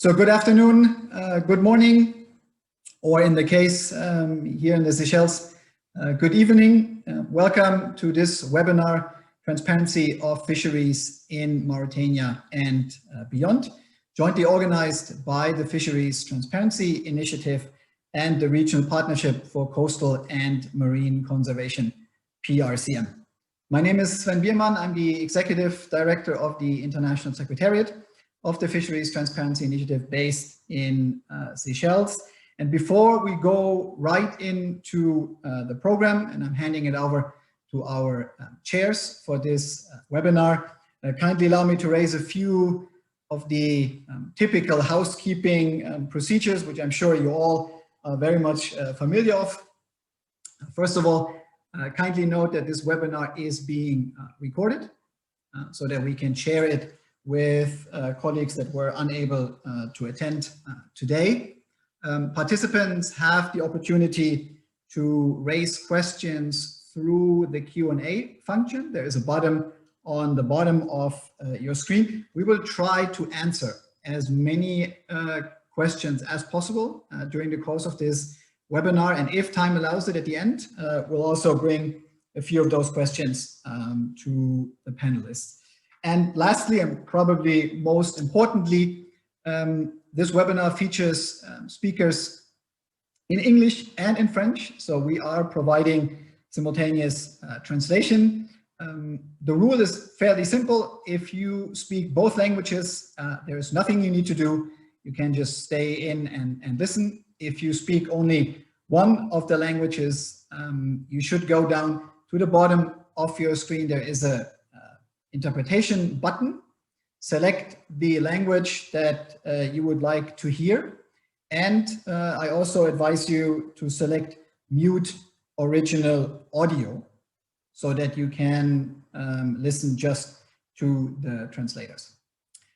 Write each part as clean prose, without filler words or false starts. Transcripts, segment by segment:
So good afternoon, good morning, or in the case here in the Seychelles, good evening. Welcome to this webinar, Transparency of Fisheries in Mauritania and beyond, jointly organized by the Fisheries Transparency Initiative and the Regional Partnership for Coastal and Marine Conservation, PRCM. My name is Sven Biermann. I'm the Executive Director of the International Secretariat of the Fisheries Transparency Initiative based in Seychelles. And before we go right into the program, and I'm handing it over to our chairs for this webinar, kindly allow me to raise a few of the typical housekeeping procedures, which I'm sure you all are very much familiar of. First of all, kindly note that this webinar is being recorded so that we can share it with colleagues that were unable to attend today. Participants have the opportunity to raise questions through the Q&A function. There is a button on the bottom of your screen. We will try to answer as many questions as possible during the course of this webinar, and if time allows it at the end, we'll also bring a few of those questions to the panelists. And lastly, and probably most importantly, this webinar features speakers in English and in French, so we are providing simultaneous translation. The rule is fairly simple. If you speak both languages, there is nothing you need to do. You can just stay in and listen. If you speak only one of the languages, you should go down to the bottom of your screen. There is a interpretation button. Select the language that you would like to hear. And I also advise you to select mute original audio so that you can listen just to the translators.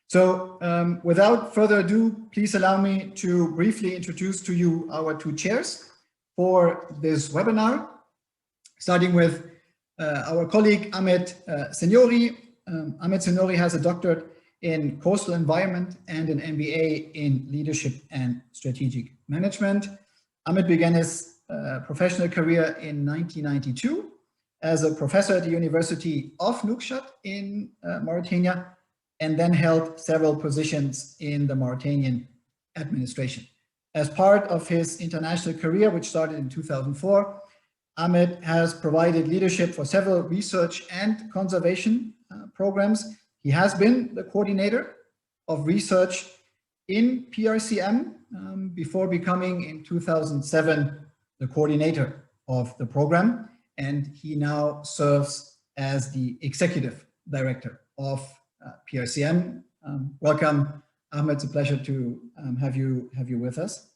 So without further ado, please allow me to briefly introduce to you our two chairs for this webinar, starting with our colleague Ahmed Senori. Ahmed Senori has a doctorate in coastal environment and an MBA in leadership and strategic management. Ahmed began his professional career in 1992 as a professor at the University of Nouakchott in Mauritania, and then held several positions in the Mauritanian administration. As part of his international career, which started in 2004, Ahmed has provided leadership for several research and conservation programs. He has been the coordinator of research in PRCM before becoming in 2007 the coordinator of the program, and he now serves as the executive director of PRCM. Welcome, Ahmed. It's a pleasure to have you with us.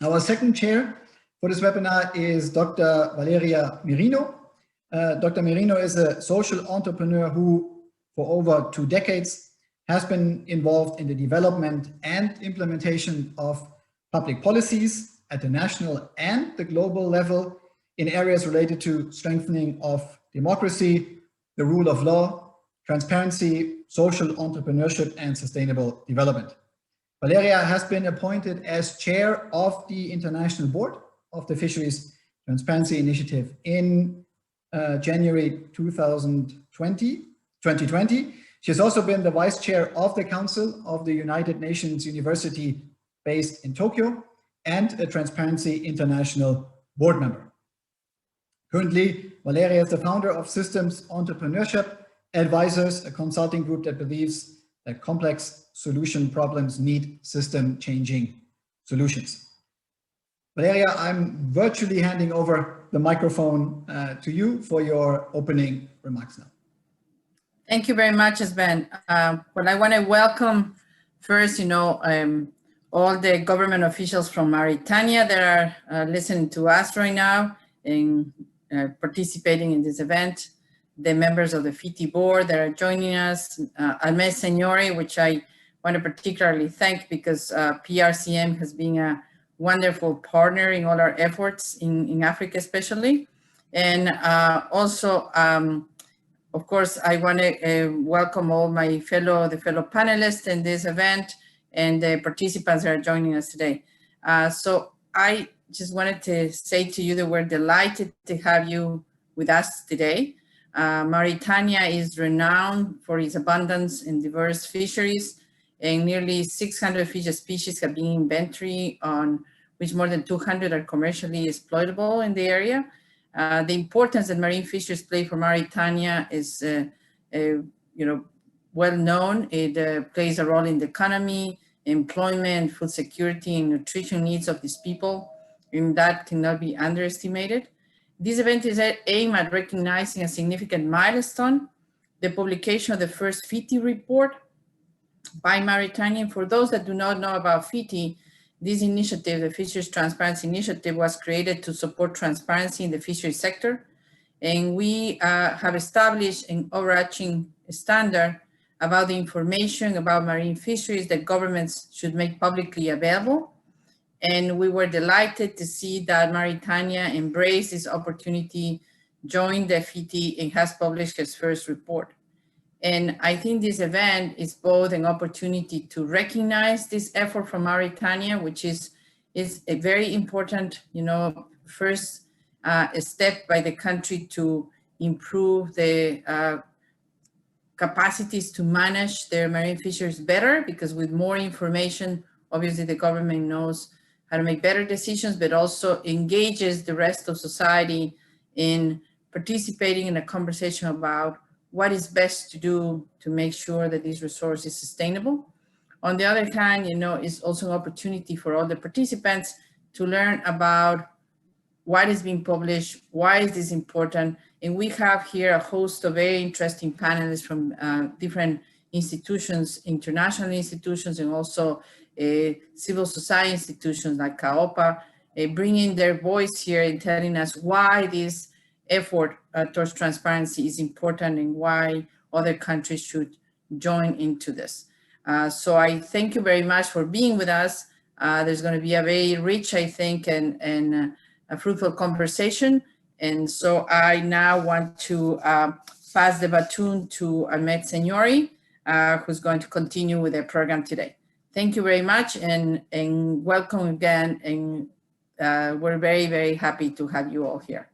Our second chair for this webinar is Dr. Valeria Mourinho. Dr. Mourinho is a social entrepreneur who, for over 2 decades, has been involved in the development and implementation of public policies at the national and the global level in areas related to strengthening of democracy, the rule of law, transparency, social entrepreneurship, and sustainable development. Valeria has been appointed as chair of the International Board of the Fisheries Transparency Initiative in January 2020. She has also been the vice chair of the Council of the United Nations University based in Tokyo and a Transparency International board member. Currently, Valeria is the founder of Systems Entrepreneurship Advisors, a consulting group that believes that complex solution problems need system-changing solutions. Valeria, I'm virtually handing over the microphone to you for your opening remarks now. Thank you very much, Sven. Well, I want to welcome first, all the government officials from Mauritania that are listening to us right now and participating in this event. The members of the FiTI board that are joining us, Ahmed Senori, which I want to particularly thank because PRCM has been a wonderful partner in all our efforts in Africa especially. And also, of course, I want to welcome all my fellow panelists in this event, and the participants that are joining us today. So I just wanted to say to you that we're delighted to have you with us today. Mauritania is renowned for its abundance in diverse fisheries, and nearly 600 fish species have been inventory, on which more than 200 are commercially exploitable in the area. The importance that marine fisheries play for Mauritania is well known. It plays a role in the economy, employment, food security, and nutrition needs of these people, and that cannot be underestimated. This event is aimed at recognizing a significant milestone, the publication of the first FiTI report by Mauritania. For those that do not know about FiTI, this initiative, the Fisheries Transparency Initiative, was created to support transparency in the fishery sector. And we have established an overarching standard about the information about marine fisheries that governments should make publicly available. And we were delighted to see that Mauritania embraced this opportunity, joined the FiTI, and has published its first report. And I think this event is both an opportunity to recognize this effort from Mauritania, which is a very important, first step by the country to improve the capacities to manage their marine fisheries better, because with more information, obviously the government knows how to make better decisions, but also engages the rest of society in participating in a conversation about what is best to do to make sure that this resource is sustainable. On the other hand, it's also an opportunity for all the participants to learn about what is being published, why is this important. And we have here a host of very interesting panelists from different institutions, international institutions, and also civil society institutions like CAOPA, bringing their voice here and telling us why this effort towards transparency is important and why other countries should join into this. So I thank you very much for being with us. There's going to be a very rich, I think, and a fruitful conversation. And so I now want to pass the baton to Ahmed Senyori, who's going to continue with the program today. Thank you very much, and welcome again. And we're very, very happy to have you all here.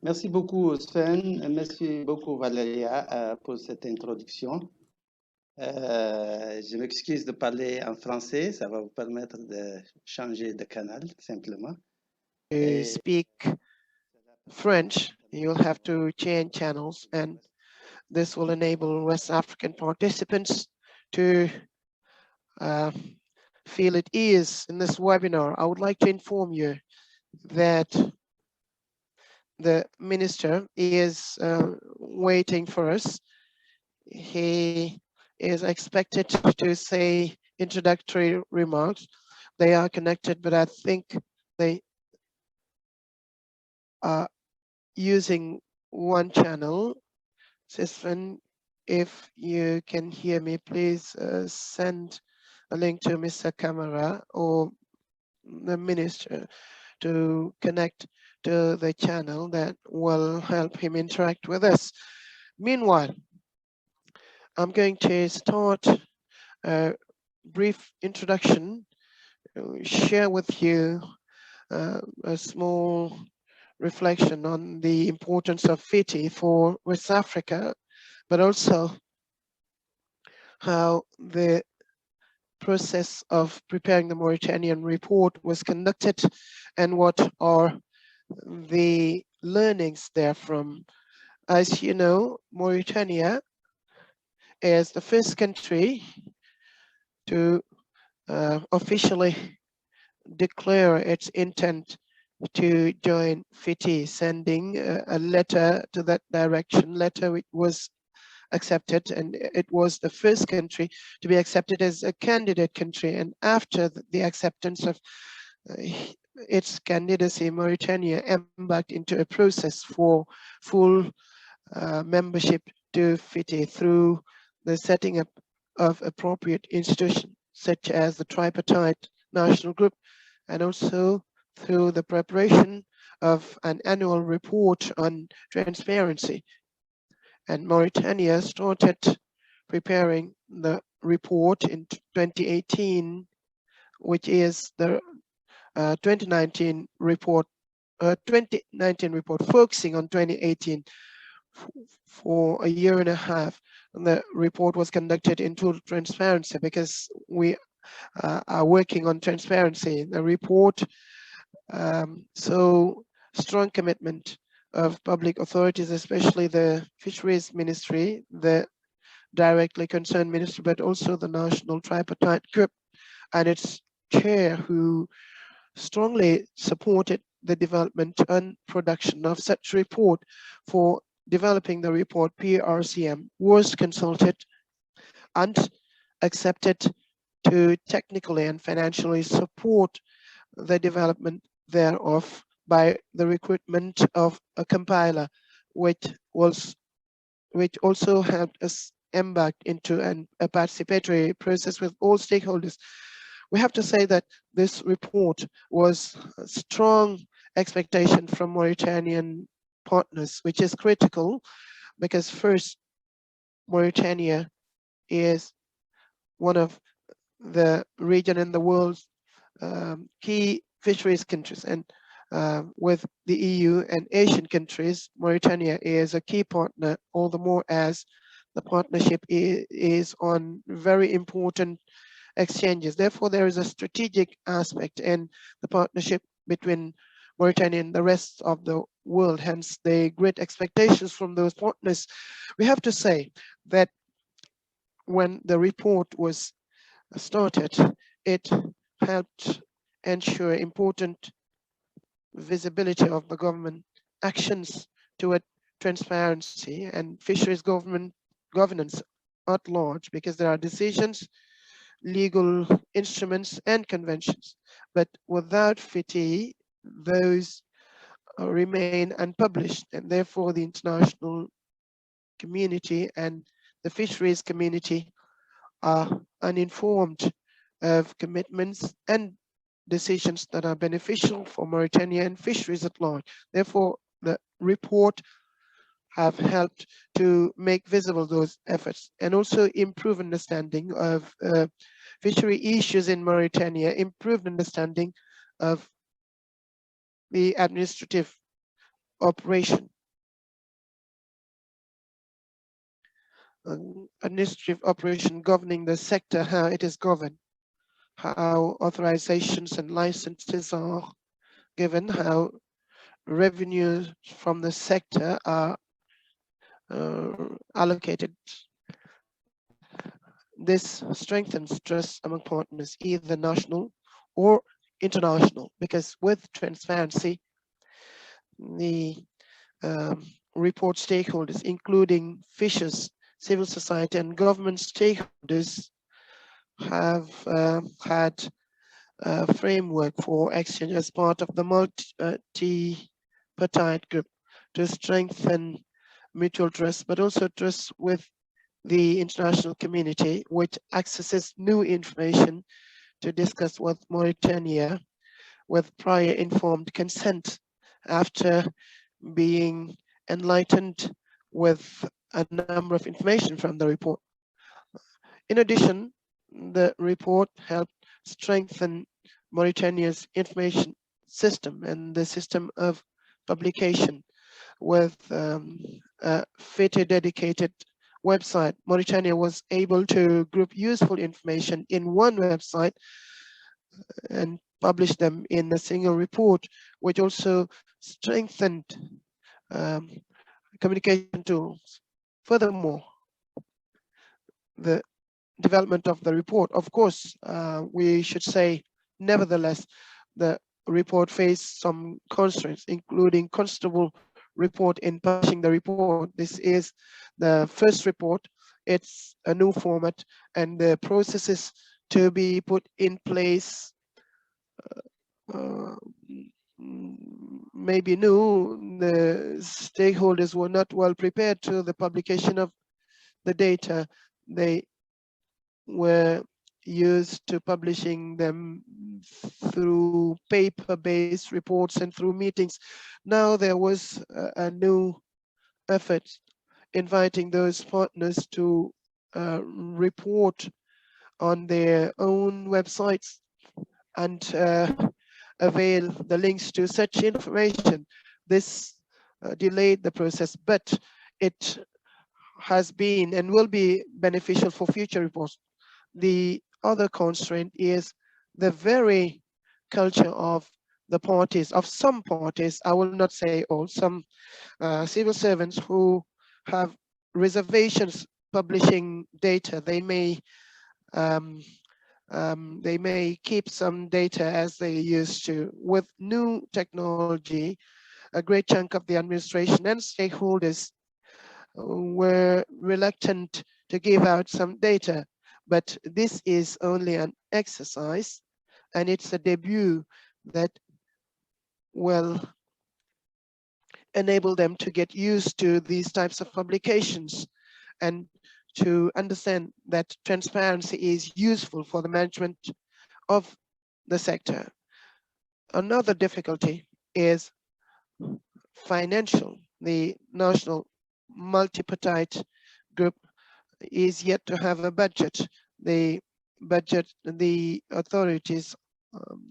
Merci beaucoup, Sven. Merci beaucoup, Valeria, pour cette introduction. Je m'excuse de parler en français. Ça va vous permettre de changer de canal, simplement. To speak French, you'll have to change channels, and this will enable West African participants to feel at ease in this webinar. I would like to inform you that the minister is waiting for us. He is expected to say introductory remarks. They are connected, but I think they are using one channel. Sisven, if you can hear me, please send a link to Mr. Camara or the minister to connect to the channel that will help him interact with us. Meanwhile, I'm going to start a brief introduction, share with you a small reflection on the importance of FiTI for West Africa, but also how the process of preparing the Mauritanian report was conducted and what are the learnings therefrom. As you know, Mauritania is the first country to officially declare its intent to join FiTI, sending a letter to that direction, letter which was accepted, and it was the first country to be accepted as a candidate country. And after the acceptance of its candidacy, Mauritania embarked into a process for full membership to FiTI through the setting up of appropriate institutions such as the tripartite national group, and also through the preparation of an annual report on transparency. And Mauritania started preparing the report in 2018, which is the 2019 report, focusing on 2018 for a year and a half. And the report was conducted in total transparency because we are working on transparency. The report so strong commitment of public authorities, especially the Fisheries Ministry, the directly concerned ministry, but also the National Tripartite Group and its chair, who strongly supported the development and production of such report. For developing the report, PRCM was consulted and accepted to technically and financially support the development thereof by the recruitment of a compiler, which also helped us embark into a participatory process with all stakeholders. We have to say that this report was a strong expectation from Mauritanian partners, which is critical because first, Mauritania is one of the region in the world's key fisheries countries, and with the EU and Asian countries, Mauritania is a key partner, all the more as the partnership is on very important exchanges. Therefore, there is a strategic aspect in the partnership between Mauritania and the rest of the world, hence the great expectations from those partners. We have to say that when the report was started, it helped ensure important visibility of the government actions toward transparency and fisheries governance at large, because there are decisions, legal instruments and conventions, but without FiTI, those remain unpublished, and therefore the international community and the fisheries community are uninformed of commitments and decisions that are beneficial for Mauritania and fisheries at large. Therefore, the report have helped to make visible those efforts and also improve understanding of fishery issues in Mauritania, improved understanding of the administrative operation. Administrative operation governing the sector, how it is governed, how authorizations and licenses are given, how revenues from the sector are allocated. This strengthens trust among partners, either national or international, because with transparency, the report stakeholders, including fishers, civil society and government stakeholders, have had a framework for exchange as part of the multi-party group to strengthen mutual trust, but also trust with the international community, which accesses new information to discuss with Mauritania with prior informed consent after being enlightened with a number of information from the report. In addition, the report helped strengthen Mauritania's information system and the system of publication with a FiTI dedicated website. Mauritania was able to group useful information in one website and publish them in a single report, which also strengthened communication tools. Furthermore, the development of the report, of course, we should say, nevertheless, the report faced some constraints, including considerable report in publishing the report. This is the first report. It's a new format, and the processes to be put in place may be new. The stakeholders were not well prepared to the publication of the data. They were used to publishing them through paper-based reports and through meetings. Now there was a new effort inviting those partners to report on their own websites and avail the links to such information. This delayed the process, but it has been and will be beneficial for future reports. The other constraint is the very culture of the parties, of some parties, I will not say all, some civil servants who have reservations publishing data. They may keep some data as they used to. With new technology, a great chunk of the administration and stakeholders were reluctant to give out some data, but this is only an exercise, and it's a debut that will enable them to get used to these types of publications and to understand that transparency is useful for the management of the sector. Another difficulty is financial. The National Multipartite Group is yet to have a budget. The authorities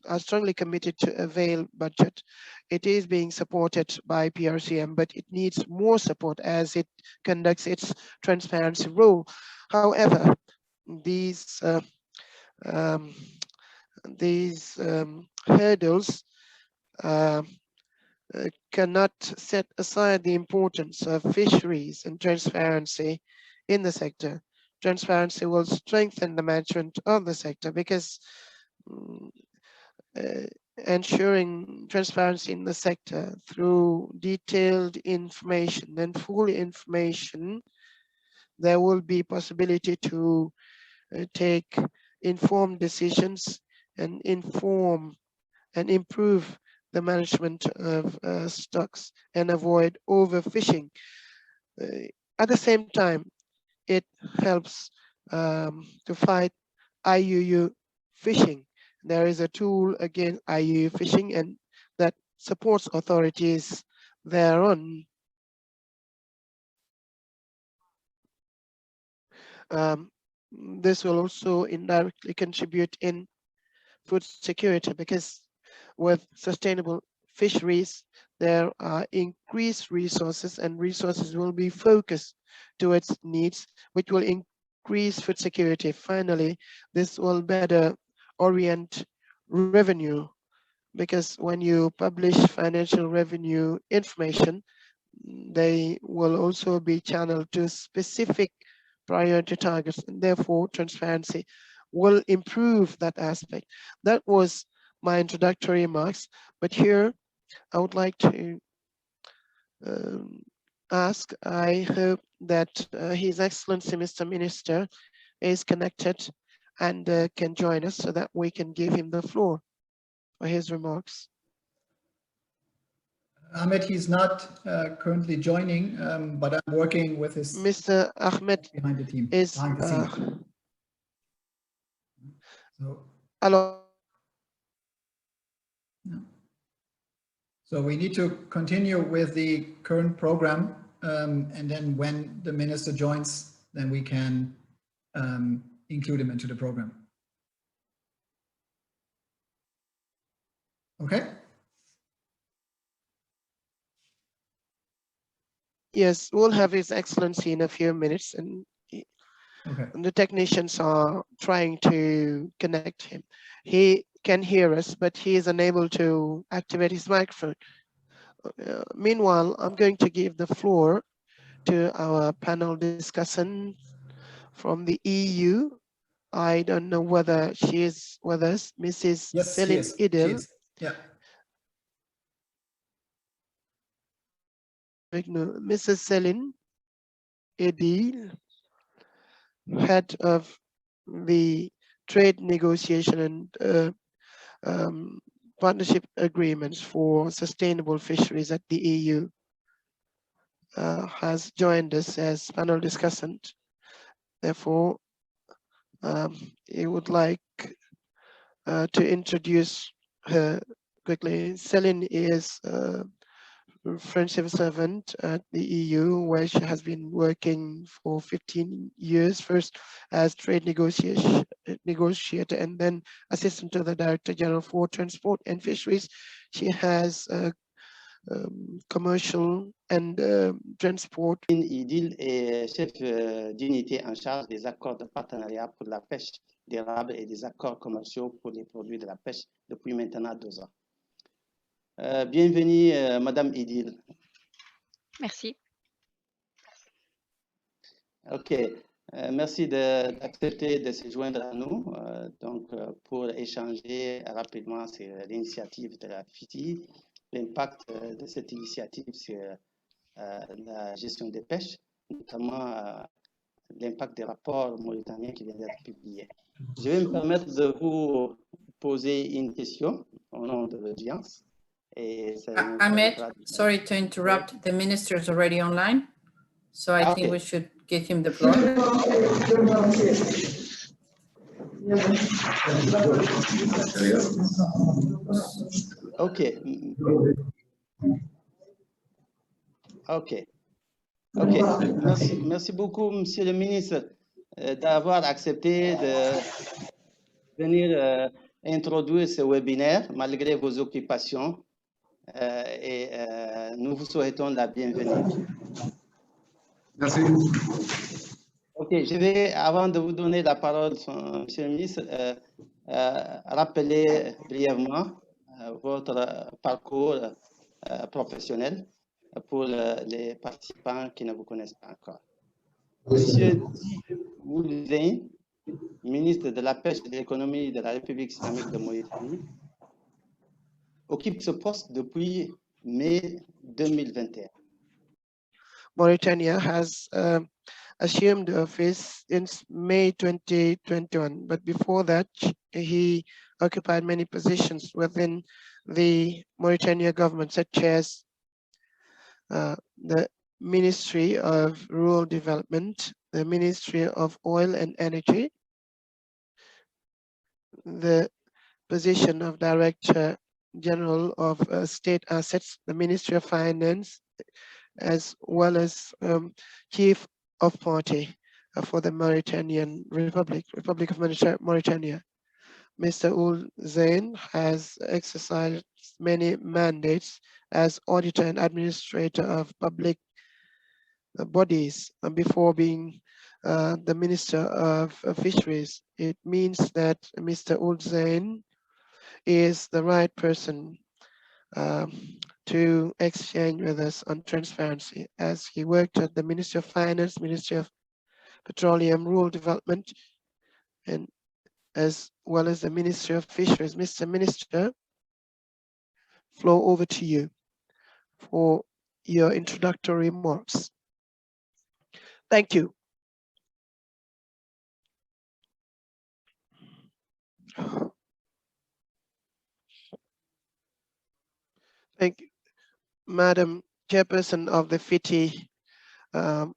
are strongly committed to avail budget. It is being supported by PRCM, but it needs more support as it conducts its transparency role. However, these hurdles cannot set aside the importance of fisheries and transparency in the sector. Transparency will strengthen the management of the sector because ensuring transparency in the sector through detailed information and full information, there will be possibility to take informed decisions and inform and improve the management of stocks and avoid overfishing. At the same time, it helps to fight IUU fishing. There is a tool against IUU fishing and that supports authorities thereon. This will also indirectly contribute in food security because with sustainable fisheries, there are increased resources and resources will be focused towards needs, which will increase food security. Finally, this will better orient revenue because when you publish financial revenue information, they will also be channeled to specific priority targets, and therefore transparency will improve that aspect. That was my introductory remarks, but here I would like to ask, I hope that His Excellency Mr. Minister is connected and can join us so that we can give him the floor for his remarks. Ahmed, he's not currently joining, but I'm working with his Mr. Ahmed behind the team, is behind the scenes. hello. So we need to continue with the current program, and then when the minister joins, then we can include him into the program. Okay. Yes, we'll have His Excellency in a few minutes, and the technicians are trying to connect him. He can hear us, but he is unable to activate his microphone. Meanwhile, I'm going to give the floor to our panel discussant from the EU. I don't know whether she is with us, Mrs. Céline Idil. Yeah. Mrs. Céline Idil, head of the trade negotiation and partnership agreements for sustainable fisheries at the EU, has joined us as panel discussant. Therefore, I would like to introduce her quickly. Céline is French civil servant at the EU, where she has been working for 15 years, first as trade negotiator and then assistant to the Director General for Transport and Fisheries. She has commercial and transport. Idil est chef d'unité en charge des accords de partenariat pour la pêche durable et des accords commerciaux pour les produits de la pêche depuis maintenant 2 ans. Bienvenue, Madame Idil. Merci. OK. Merci d'accepter de se joindre à nous pour échanger rapidement sur l'initiative de la FiTI, l'impact de cette initiative sur la gestion des pêches, notamment l'impact des rapports mauritaniens qui viennent d'être publiés. Je vais me permettre de vous poser une question au nom de l'audience. Ahmed, sorry to interrupt. The minister is already online, so I think we should give him the floor. OK. Merci beaucoup, Monsieur le ministre, d'avoir accepté de venir introduire ce webinaire malgré vos occupations et nous vous souhaitons la bienvenue. Merci. OK, je vais, avant de vous donner la parole, Monsieur le ministre, rappeler brièvement votre parcours professionnel pour les participants qui ne vous connaissent pas encore. Monsieur Ould, ministre de la Pêche et de l'Économie de la République islamique de Mauritanie, occupe ce poste depuis mai 2021. Mauritania has assumed office in May 2021, but before that, he occupied many positions within the Mauritania government, such as the Ministry of Rural Development, the Ministry of Oil and Energy, the position of Director General of State Assets, the Ministry of Finance, as well as Chief of Party for the Mauritanian Republic of Mauritania. Mr. Ould Zein has exercised many mandates as auditor and administrator of public bodies before being the Minister of Fisheries. It means that Mr. Ould Zein is the right person to exchange with us on transparency, as he worked at the Ministry of Finance, Ministry of Petroleum, Rural Development, and as well as the Ministry of Fisheries. Mr. Minister, floor over to you for your introductory remarks. Thank you. Thank you, Madam Chairperson of the FiTI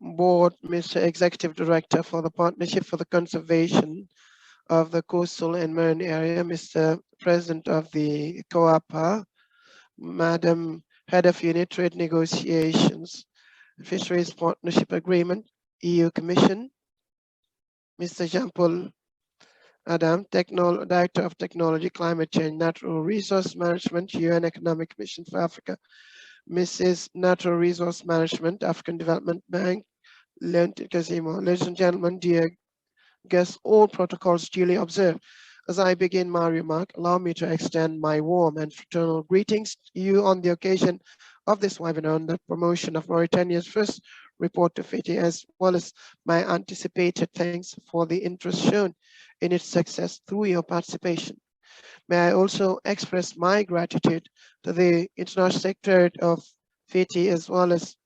Board, Mr. Executive Director for the Partnership for the Conservation of the Coastal and Marine Area, Mr. President of the COAPA, Madam Head of Unit Trade Negotiations, Fisheries Partnership Agreement, EU Commission, Mr. Jean-Paul Adam, Director of Technology, Climate Change, Natural Resource Management, UN Economic Commission for Africa, Mrs. Natural Resource Management, African Development Bank, Leonti Kazimo. Ladies and gentlemen, dear guests, all protocols duly observed. As I begin my remark, allow me to extend my warm and fraternal greetings to you on the occasion of this webinar on the promotion of Mauritania's first report to FiTI, as well as my anticipated thanks for the interest shown in its success through your participation. May I also express my gratitude to the International Secretariat of FiTI, as well as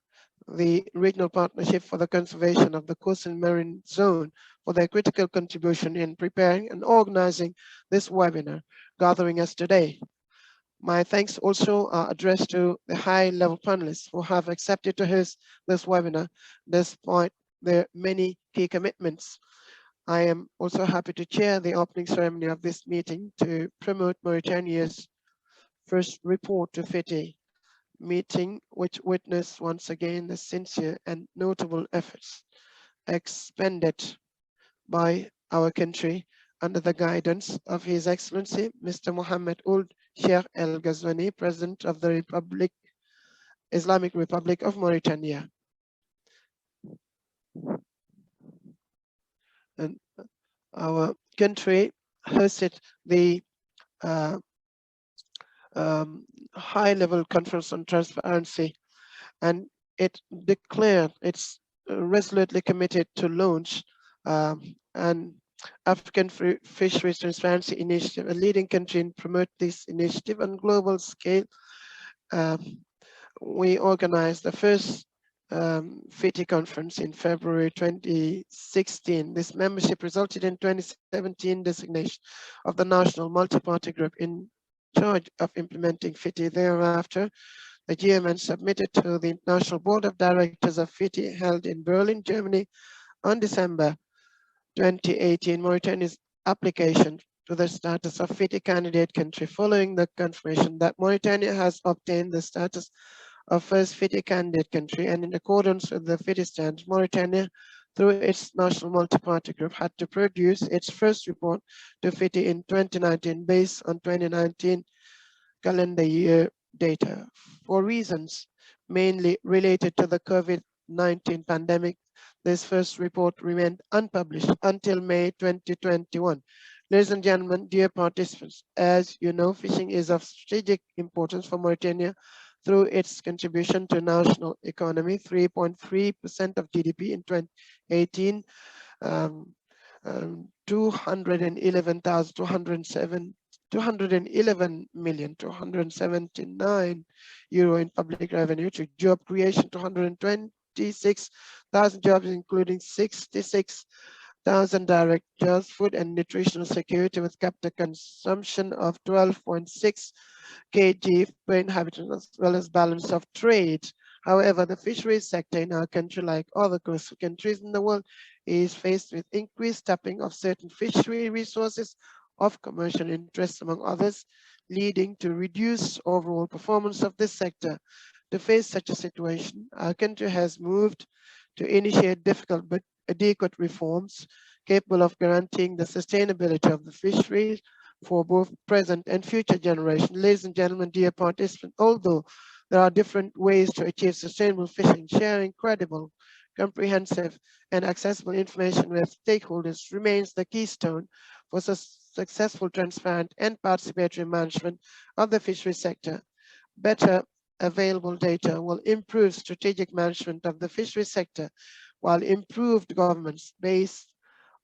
the Regional Partnership for the Conservation of the Coastal and Marine Zone, for their critical contribution in preparing and organizing this webinar, gathering us today. My thanks also are addressed to the high-level panelists who have accepted to host this webinar despite their many key commitments. I am also happy to chair the opening ceremony of this meeting to promote Mauritania's first report to FiTI meeting, which witnessed once again the sincere and notable efforts expended by our country under the guidance of His Excellency Mr. Mohammed Ould Sheikh El Ghazouani, President of the Islamic Republic of Mauritania. And our country hosted the high-level conference on transparency, and it declared it's resolutely committed to launch an African Fisheries Transparency Initiative, a leading country in promote this initiative on global scale. We organized the first FiTI conference in February 2016. This membership resulted in 2017 designation of the National Multi-Party Group in charge of implementing FiTI. Thereafter, the GMN submitted to the International Board of Directors of FiTI held in Berlin, Germany on December 2018, Mauritania's application to the status of FiTI candidate country following the confirmation that Mauritania has obtained the status of first FiTI candidate country, and in accordance with the FiTI standards, Mauritania, through its national multi-party group, had to produce its first report to FiTI in 2019 based on 2019 calendar year data. For reasons mainly related to the COVID-19 pandemic, this first report remained unpublished until May 2021. Ladies and gentlemen, dear participants, as you know, fishing is of strategic importance for Mauritania through its contribution to national economy, 3.3% of GDP in 2018, 211,279 euro in public revenue, to job creation, 226,000 jobs, including 66,000 direct jobs, food and nutritional security with capita consumption of 12.6 kg per inhabitant, as well as balance of trade. However, the fisheries sector in our country, like other coastal countries in the world, is faced with increased tapping of certain fishery resources of commercial interest, among others, leading to reduced overall performance of this sector. To face such a situation, our country has moved to initiate difficult but adequate reforms capable of guaranteeing the sustainability of the fisheries for both present and future generations. Ladies and gentlemen, dear participants, although there are different ways to achieve sustainable fishing, sharing credible, comprehensive, and accessible information with stakeholders remains the keystone for successful, transparent, and participatory management of the fisheries sector. Better available data will improve strategic management of the fisheries sector, while improved governance based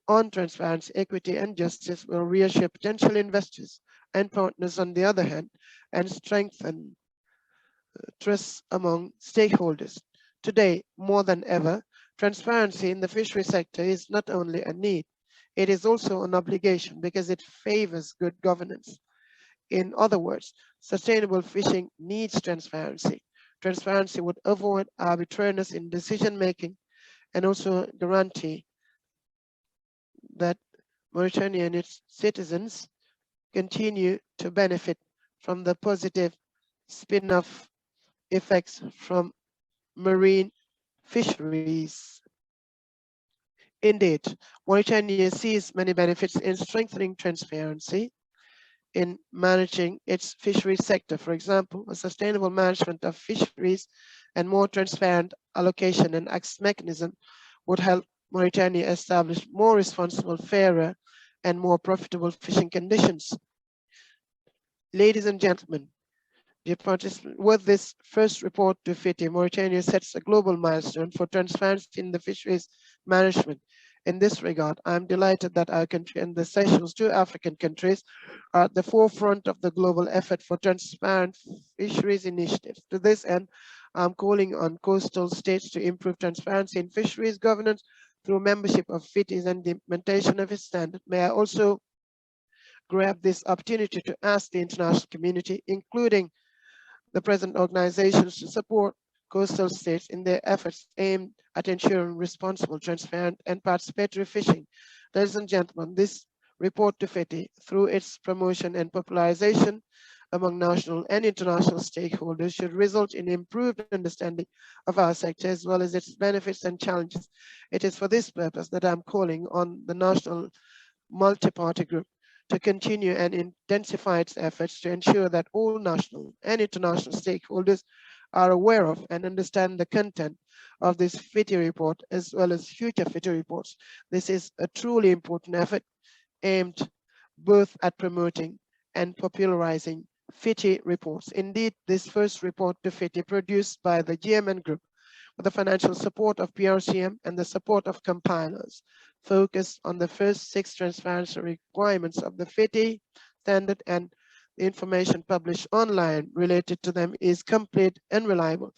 on transparency, equity, and justice will reassure potential investors and partners on the other hand, and strengthen trust among stakeholders. Today, more than ever, transparency in the fishery sector is not only a need, it is also an obligation because it favors good governance. In other words, sustainable fishing needs transparency. Transparency would avoid arbitrariness in decision-making and also guarantee that Mauritania and its citizens continue to benefit from the positive spin-off effects from marine fisheries. Indeed, Mauritania sees many benefits in strengthening transparency in managing its fisheries sector. For example, a sustainable management of fisheries and more transparent allocation and access mechanism would help Mauritania establish more responsible, fairer, and more profitable fishing conditions. Ladies and gentlemen, dear participants, with this first report to FiTI, Mauritania sets a global milestone for transparency in the fisheries management. In this regard, I am delighted that our country and the Seychelles, two African countries, are at the forefront of the global effort for transparent fisheries initiatives. To this end, I'm calling on coastal states to improve transparency in fisheries governance through membership of FiTIs and the implementation of its standard. May I also grab this opportunity to ask the international community, including the present organizations, to support coastal states in their efforts aimed at ensuring responsible, transparent, and participatory fishing. Ladies and gentlemen, this report to FiTI, through its promotion and popularization among national and international stakeholders, should result in improved understanding of our sector as well as its benefits and challenges. It is for this purpose that I'm calling on the National Multi-Party Group to continue and intensify its efforts to ensure that all national and international stakeholders are aware of and understand the content of this FiTI report as well as future FiTI reports. This is a truly important effort aimed both at promoting and popularizing FiTI reports. Indeed, this first report to FiTI produced by the GMN Group with the financial support of PRCM and the support of compilers focused on the first 6 transparency requirements of the FiTI standard, and the information published online related to them is complete and reliable.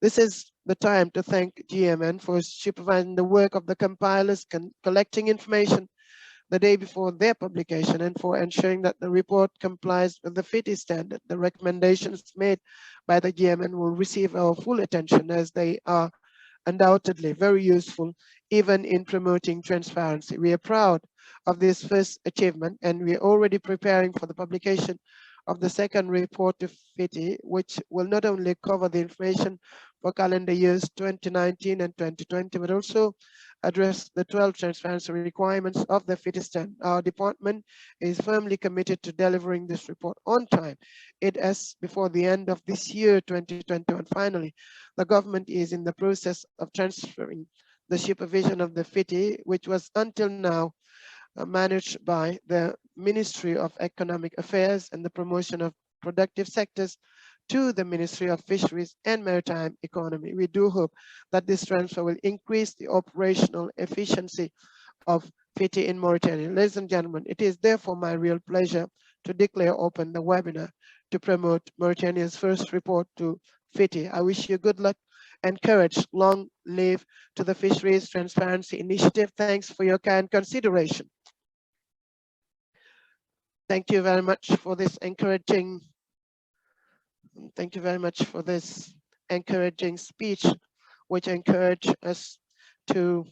This is the time to thank GMN for supervising the work of the compilers, collecting information the day before their publication, and for ensuring that the report complies with the FiTI standard. The recommendations made by the GMN will receive our full attention, as they are undoubtedly very useful even in promoting transparency. We are proud of this first achievement, and we are already preparing for the publication of the second report to FiTI, which will not only cover the information for calendar years 2019 and 2020, but also address the 12 transparency requirements of the FiTI standard. Our department is firmly committed to delivering this report on time. It is before the end of this year, 2021. Finally, the government is in the process of transferring the supervision of the FiTI, which was until now managed by the Ministry of Economic Affairs and the Promotion of Productive Sectors, to the Ministry of Fisheries and Maritime Economy. We do hope that this transfer will increase the operational efficiency of FiTI in Mauritania. Ladies and gentlemen, it is therefore my real pleasure to declare open the webinar to promote Mauritania's first report to FiTI. I wish you good luck and courage. Long live to the Fisheries Transparency Initiative. Thanks for your kind consideration. Thank you very much for this encouraging speech, which encouraged us to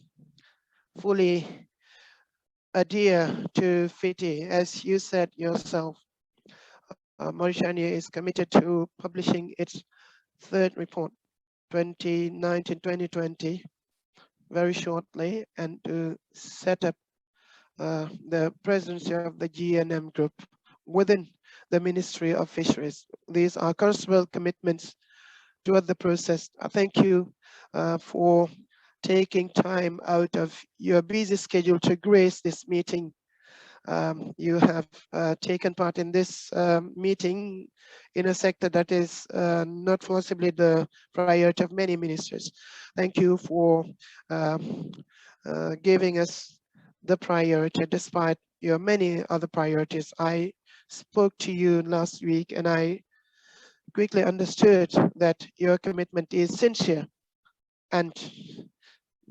fully adhere to FiTI. As you said yourself, Mauritania is committed to publishing its third report, 2019-2020, very shortly, and to set up the presidency of the GNM Group within the Ministry of Fisheries. These are considerable commitments toward the process. I thank you for taking time out of your busy schedule to grace this meeting. You have taken part in this meeting in a sector that is not possibly the priority of many ministers. Thank you for giving us the priority despite your many other priorities. I spoke to you last week and I quickly understood that your commitment is sincere and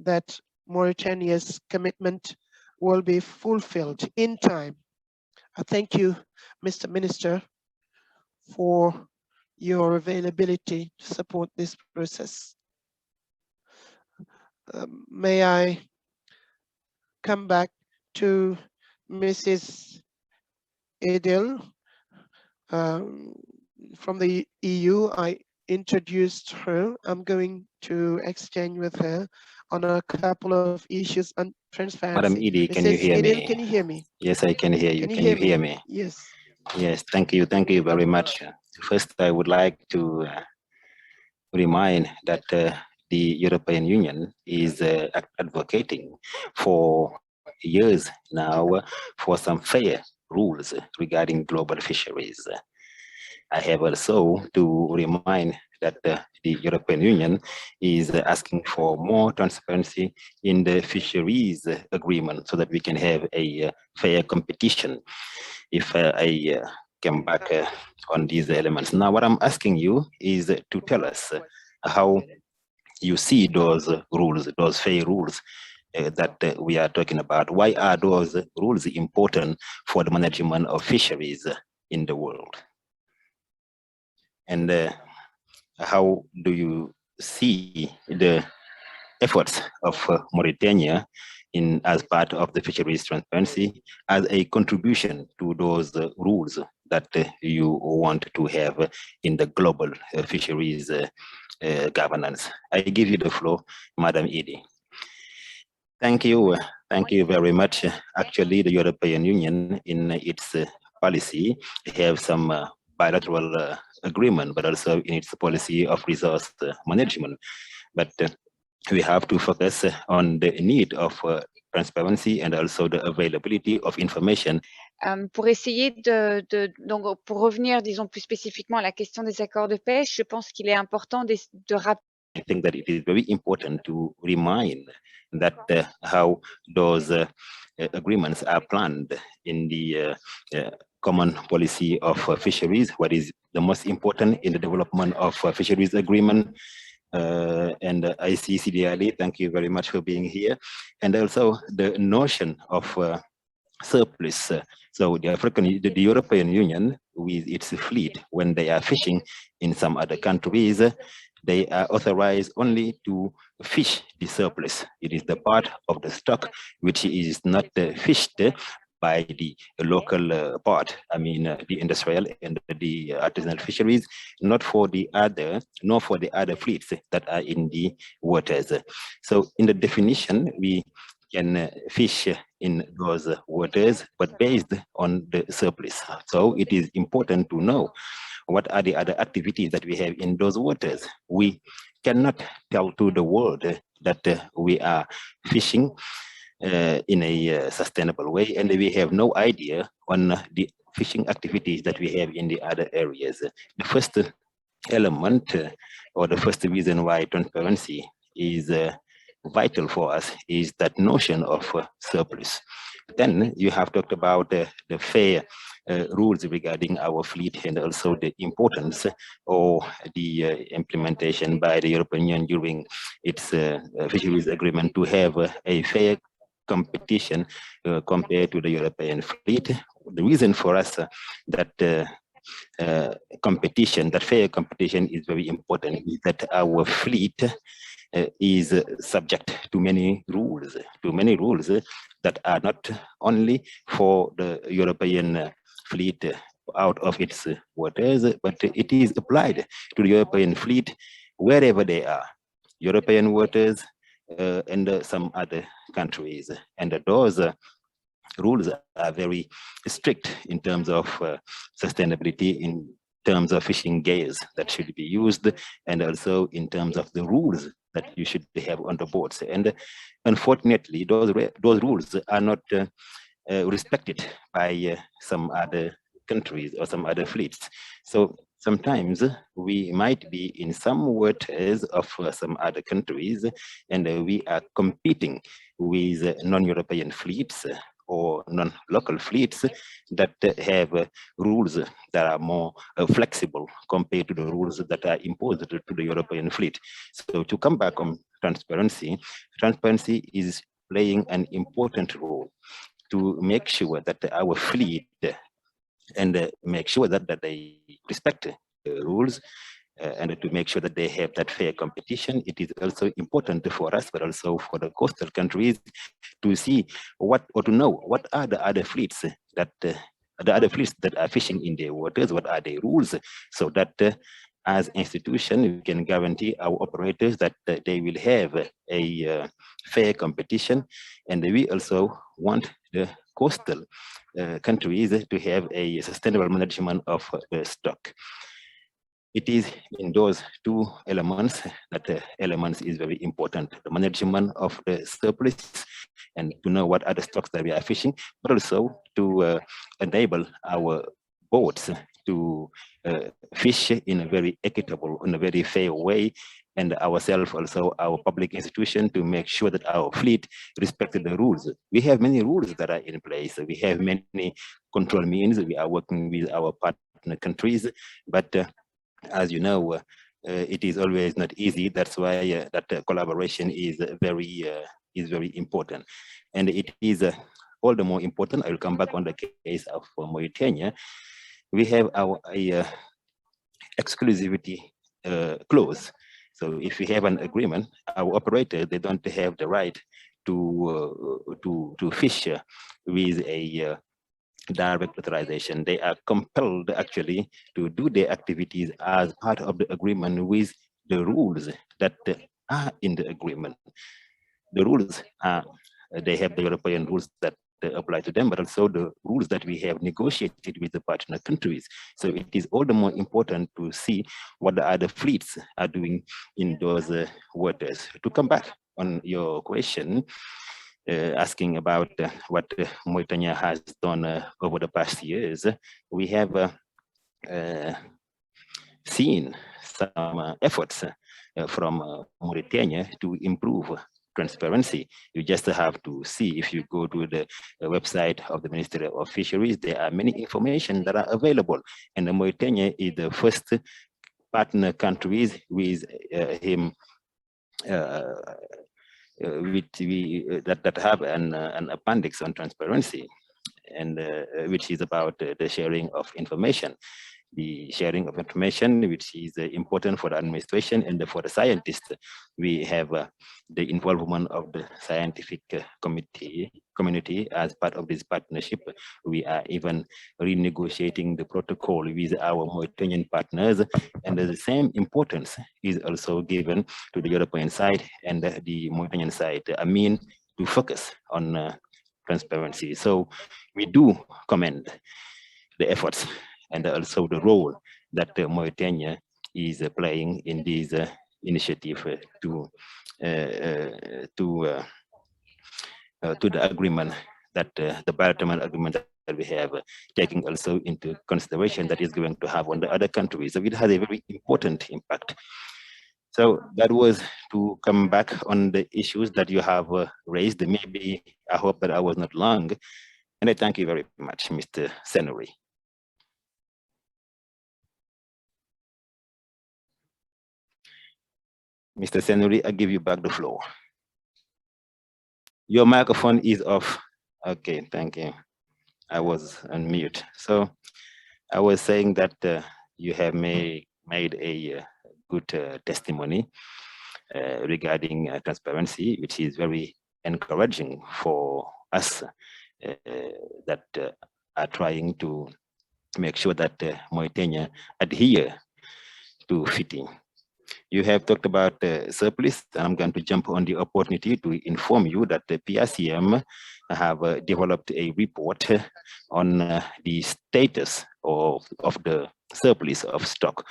that Mauritania's commitment will be fulfilled in time. I thank you, Mr. Minister, for your availability to support this process. May I come back to Mrs. Edel from the EU. I introduced her. I'm going to exchange with her on a couple of issues on transparency. Madam Edie, can you hear me? Can you hear me? Yes, I can hear you. Can you hear me? Yes. Yes, thank you. Thank you very much. First, I would like to remind that the European Union is advocating for years now for some fair rules regarding global fisheries. I have also to remind that the European Union is asking for more transparency in the fisheries agreement so that we can have a fair competition. If I come back on these elements. Now, what I'm asking you is to tell us how you see those rules, those fair rules that we are talking about. Why are those rules important for the management of fisheries in the world? And how do you see the efforts of Mauritania as part of the Fisheries Transparency as a contribution to those rules that you want to have in the global fisheries governance. I give you the floor, Madam Edie. Thank you. Thank you very much. Actually, the European Union in its policy have some bilateral agreement, but also in its policy of resource management. But we have to focus on the need of transparency and also the availability of information. Pour essayer donc pour revenir, disons plus spécifiquement à la question des accords de pêche, je pense qu'il est important de rappeler. I think that it is very important to remind that how those agreements are planned in the common policy of fisheries, what is the most important in the development of fisheries agreement. And I see CDLE, thank you very much for being here. And also the notion of surplus. So the European Union with its fleet, when they are fishing in some other countries, they are authorized only to fish the surplus. It is the part of the stock which is not fished by the local part, I mean the industrial and the artisanal fisheries, not for the other, nor for the other fleets that are in the waters. So in the definition, we can fish in those waters, but based on the surplus. So it is important to know what are the other activities that we have in those waters. We cannot tell to the world that we are fishing in a sustainable way, and we have no idea on the fishing activities that we have in the other areas. The first element or the first reason why transparency is vital for us is that notion of surplus. Then you have talked about the fair rules regarding our fleet and also the importance or the implementation by the European Union during its fisheries agreement to have a fair competition compared to the European fleet. The reason for us that competition, that fair competition is very important, is that our fleet is subject to many rules that are not only for the European fleet out of its waters, but it is applied to the European fleet wherever they are, European waters and some other countries. And those rules are very strict in terms of sustainability, in terms of fishing gears that should be used, and also in terms of the rules that you should have on the boats. And unfortunately, those rules are not respected by some other countries or some other fleets. So sometimes we might be in some waters of some other countries, and we are competing with non-European fleets or non-local fleets that have rules that are more flexible compared to the rules that are imposed to the European fleet. So to come back on transparency, transparency is playing an important role to make sure that our fleet and make sure that they respect the rules and to make sure that they have that fair competition. It is also important for us, but also for the coastal countries to see what, or to know what are the other fleets that are fishing in their waters, what are their rules, so that as institution, we can guarantee our operators that they will have a fair competition. And we also want the coastal countries to have a sustainable management of the stock. It is in those two elements that elements is very important: the management of the surplus and to know what other stocks that we are fishing, but also to enable our boats to fish in a very equitable, in a very fair way, and ourselves also, our public institution, to make sure that our fleet respected the rules. We have many rules that are in place. We have many control means. We are working with our partner countries, but as you know, it is always not easy. That's why that collaboration is very important, and it is all the more important. I will come back on the case of Mauritania. We have our exclusivity clause. So if we have an agreement, our operators, they don't have the right to fish with a direct authorization. They are compelled actually to do their activities as part of the agreement with the rules that are in the agreement. The rules are, they have the European rules that apply to them, but also the rules that we have negotiated with the partner countries. So it is all the more important to see what the other fleets are doing in those waters. To come back on your question, asking about what Mauritania has done over the past years, we have seen some efforts from Mauritania to improve transparency. You just have to see, if you go to the website of the Ministry of Fisheries, there are many information that are available. And Mauritania is the first partner countries with him that have an appendix on transparency, and which is about the sharing of information. The sharing of information, which is important for the administration and for the scientists. We have the involvement of the scientific community as part of this partnership. We are even renegotiating the protocol with our Mauritanian partners, and the same importance is also given to the European side and the Mauritanian side. I mean, to focus on transparency. So we do commend the efforts and also the role that Mauritania is playing in this initiative to the agreement that the bilateral agreement that we have, taking also into consideration that is going to have on the other countries. So it has a very important impact. So that was to come back on the issues that you have raised. Maybe I hope that I was not long, and I thank you very much, Mr. Senori. Mr. Senori, I give you back the floor. Your microphone is off. Okay, thank you. I was on mute. So I was saying that you have made a good testimony regarding transparency, which is very encouraging for us that are trying to make sure that Mauritania adhere to FiTI. You have talked about surplus, and I'm going to jump on the opportunity to inform you that the PRCM have developed a report on the status of the surplus of stock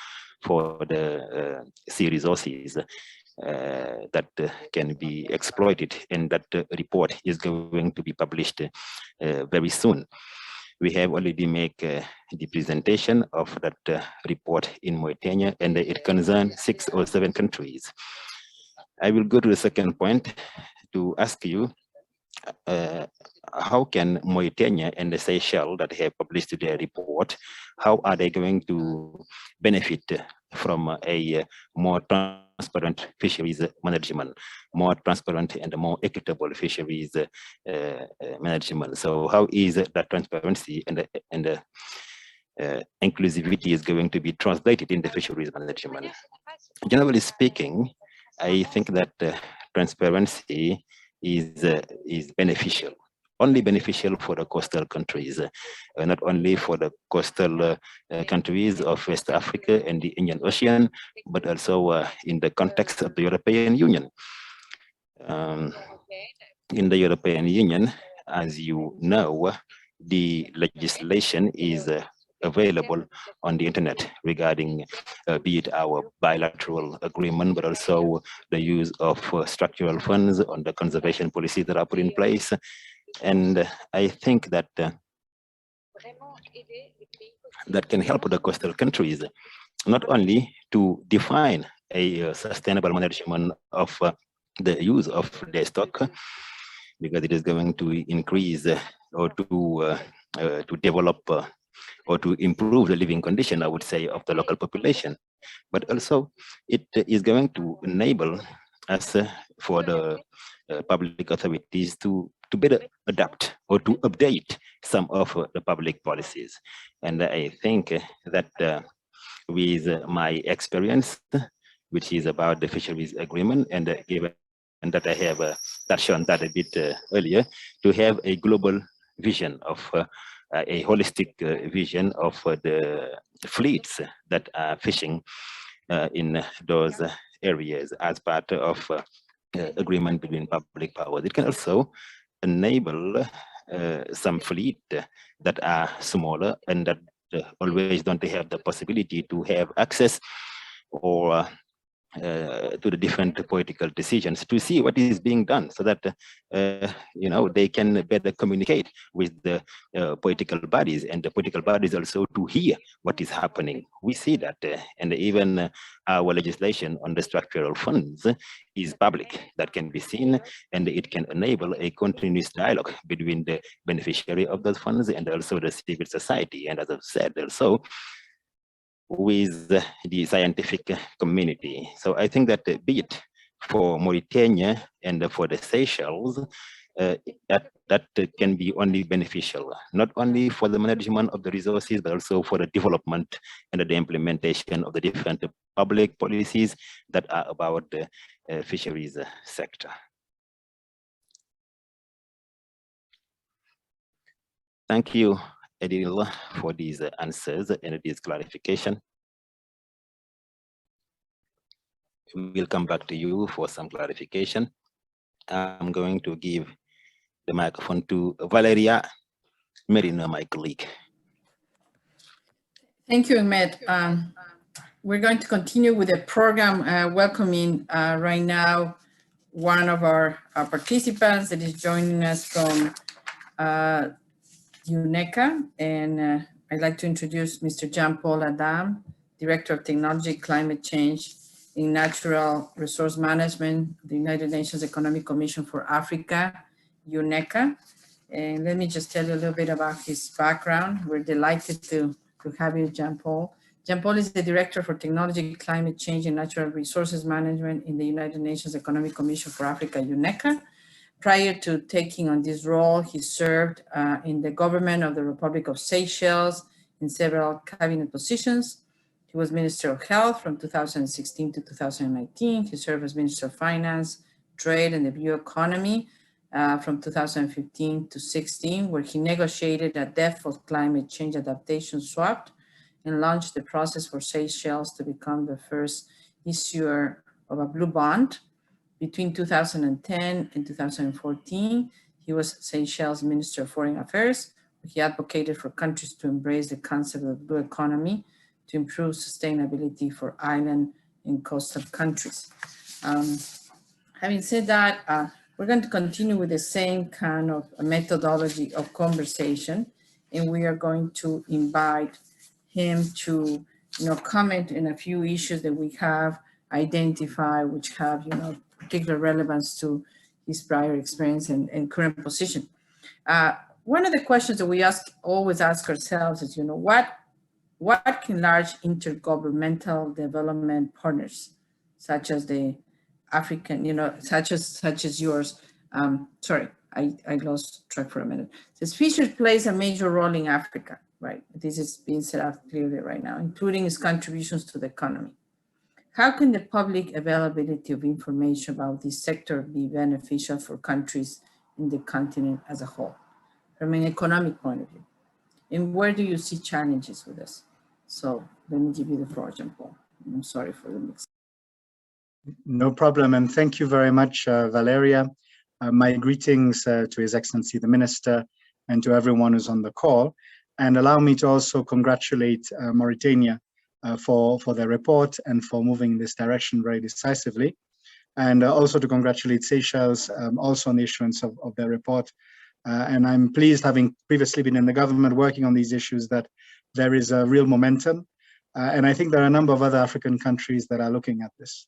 for the sea resources that can be exploited, and that report is going to be published very soon. We have already made the presentation of that report in Mauritania, and it concerns 6 or 7 countries. I will go to the second point to ask you, how can Mauritania and the Seychelles that have published their report, how are they going to benefit from a more transparent fisheries management, more transparent and more equitable fisheries management? So how is that transparency and inclusivity is going to be translated in the fisheries management? Generally speaking, I think that transparency is beneficial, only beneficial for the coastal countries, not only for the coastal countries of West Africa and the Indian Ocean, but also in the context of the European Union. In the European Union, as you know, the legislation is available on the internet regarding be it our bilateral agreement, but also the use of structural funds on the conservation policies that are put in place. And I think that that can help the coastal countries not only to define a sustainable management of the use of their stock, because it is going to increase or to develop or to improve the living condition, I would say, of the local population, but also it is going to enable us for the public authorities to better adapt or to update some of the public policies. And I think that with my experience, which is about the fisheries agreement, and given and that I have touched on that a bit earlier, to have a global vision of a holistic vision of the fleets that are fishing in those areas as part of agreement between public powers. It can also enable some fleet that are smaller and that always don't have the possibility to have access or to the different political decisions to see what is being done, so that you know, they can better communicate with the political bodies, and the political bodies also to hear what is happening. We see that, and even our legislation on the structural funds is public, that can be seen, and it can enable a continuous dialogue between the beneficiary of those funds and also the civil society, and as I've said, also with the scientific community. So I think that be it for Mauritania and for the Seychelles, that can be only beneficial, not only for the management of the resources, but also for the development and the implementation of the different public policies that are about the fisheries sector. Thank you, Edil, for these answers and this clarification. We'll come back to you for some clarification. I'm going to give the microphone to Valeria Mourinho, my colleague. Thank you, Ahmed. We're going to continue with the program, welcoming right now one of our participants that is joining us from UNECA, and I'd like to introduce Mr. Jean-Paul Adam, Director of Technology, Climate Change in Natural Resource Management, the United Nations Economic Commission for Africa, UNECA. And let me just tell you a little bit about his background. We're delighted to have you, Jean-Paul. Jean-Paul is the Director for Technology, Climate Change and Natural Resources Management in the United Nations Economic Commission for Africa, UNECA. Prior to taking on this role, he served in the government of the Republic of Seychelles in several cabinet positions. He was Minister of Health from 2016 to 2019. He served as Minister of Finance, Trade and the Bioeconomy from 2015 to 16, where he negotiated a depth of climate change adaptation swap and launched the process for Seychelles to become the first issuer of a blue bond. Between 2010 and 2014, he was Seychelles Minister of Foreign Affairs. He advocated for countries to embrace the concept of blue economy to improve sustainability for island and coastal countries. Having said that, we're going to continue with the same kind of methodology of conversation, and we are going to invite him to, comment in a few issues that we have identified, which have, particular relevance to his prior experience and current position. One of the questions that we always ask ourselves is, what can large intergovernmental development partners, such as the African, such as yours, sorry, I lost track for a minute. Says Fisheries plays a major role in Africa, right? This is being set out clearly right now, including its contributions to the economy. How can the public availability of information about this sector be beneficial for countries in the continent as a whole, from an economic point of view? And where do you see challenges with this? So let me give you the floor, Jean-Paul. I'm sorry for the mix. No problem, and thank you very much, Valeria. My greetings to His Excellency the Minister and to everyone who's on the call. And allow me to also congratulate Mauritania for their report and for moving in this direction very decisively. And also to congratulate Seychelles also on the issuance of their report. And I'm pleased, having previously been in the government working on these issues, that there is a real momentum. And I think there are a number of other African countries that are looking at this.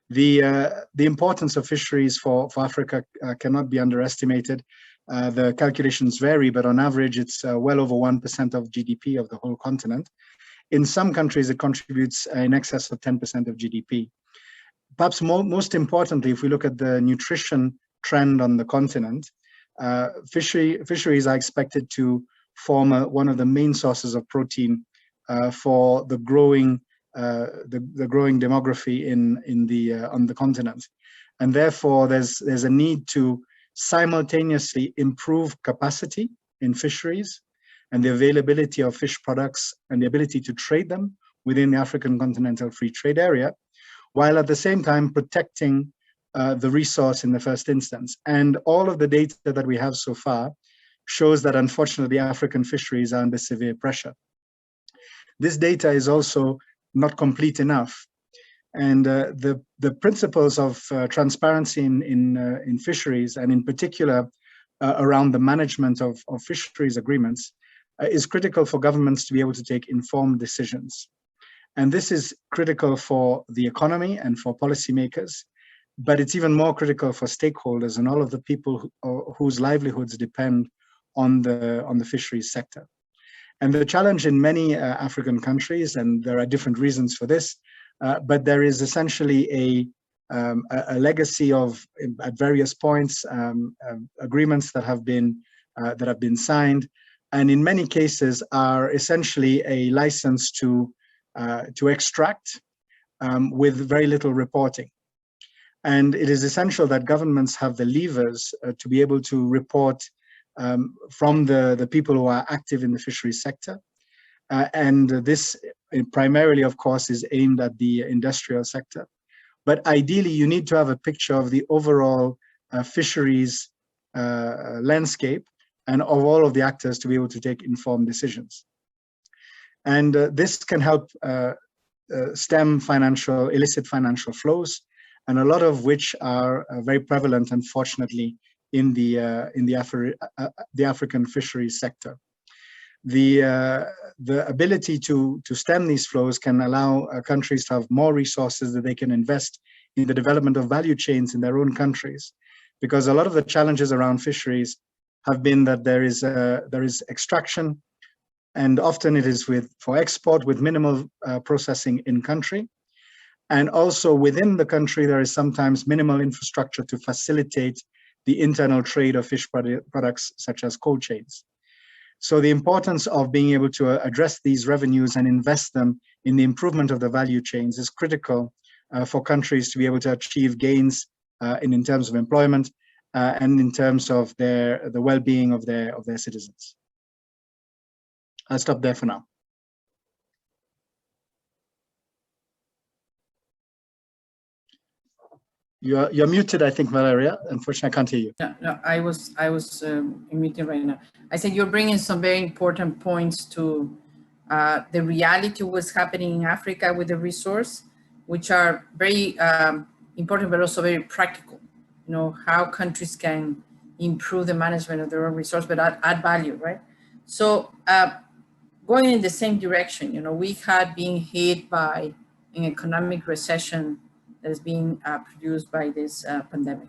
The importance of fisheries for Africa cannot be underestimated. The calculations vary, but on average, it's well over 1% of GDP of the whole continent. In some countries, it contributes in excess of 10% of GDP. Perhaps most importantly, if we look at the nutrition trend on the continent, fisheries are expected to form one of the main sources of protein for the growing the growing demography on the continent. And therefore, there's a need to simultaneously improve capacity in fisheries and the availability of fish products and the ability to trade them within the African Continental Free Trade Area, while at the same time protecting the resource in the first instance. And all of the data that we have so far shows that unfortunately African fisheries are under severe pressure. This data is also not complete enough. And the principles of transparency in fisheries, and in particular around the management of fisheries agreements, is critical for governments to be able to take informed decisions. And this is critical for the economy and for policymakers, but it's even more critical for stakeholders and all of the people whose livelihoods depend on the fisheries sector. And the challenge in many African countries, and there are different reasons for this, but there is essentially a legacy of, at various points, agreements that have been signed, and in many cases are essentially a license to extract with very little reporting. And it is essential that governments have the levers to be able to report from the people who are active in the fisheries sector. And this primarily, of course, is aimed at the industrial sector. But ideally, you need to have a picture of the overall fisheries landscape and of all of the actors to be able to take informed decisions. And this can help stem illicit financial flows, and a lot of which are very prevalent, unfortunately, in the African fisheries sector. The ability to stem these flows can allow countries to have more resources that they can invest in the development of value chains in their own countries, because a lot of the challenges around fisheries have been that there is extraction, and often it is for export with minimal processing in country. And also within the country, there is sometimes minimal infrastructure to facilitate the internal trade of fish products, such as cold chains. So the importance of being able to address these revenues and invest them in the improvement of the value chains is critical for countries to be able to achieve gains in terms of employment and in terms of the well-being of their citizens. I'll stop there for now. You're muted, I think, Valeria. Unfortunately, I can't hear you. No, I was muted right now. I said you're bringing some very important points to the reality of what's happening in Africa with the resource, which are very important, but also very practical. You know, how countries can improve the management of their own resource, but add value, right? So going in the same direction, you know, we had been hit by an economic recession that is being produced by this pandemic.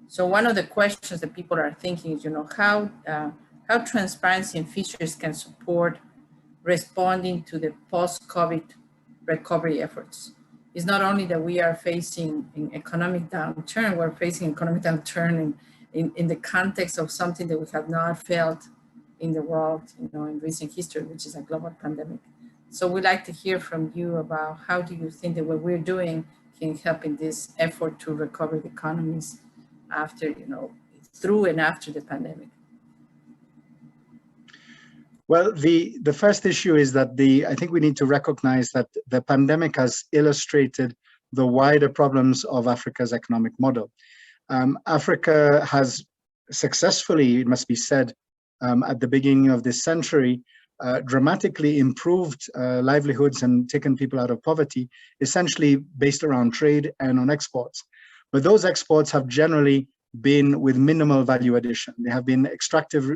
So one of the questions that people are thinking is, you know, how transparency in fisheries can support responding to the post-COVID recovery efforts. It's not only that we are facing an economic downturn, we're facing economic downturn in the context of something that we have not felt in the world, you know, in recent history, which is a global pandemic. So we'd like to hear from you about how do you think that what we're doing can help in this effort to recover the economies after, you know, through and after the pandemic? Well, the first issue is that I think we need to recognize that the pandemic has illustrated the wider problems of Africa's economic model. Africa has successfully, it must be said, at the beginning of this century, dramatically improved livelihoods and taken people out of poverty, essentially based around trade and on exports. But those exports have generally been with minimal value addition. They have been extractive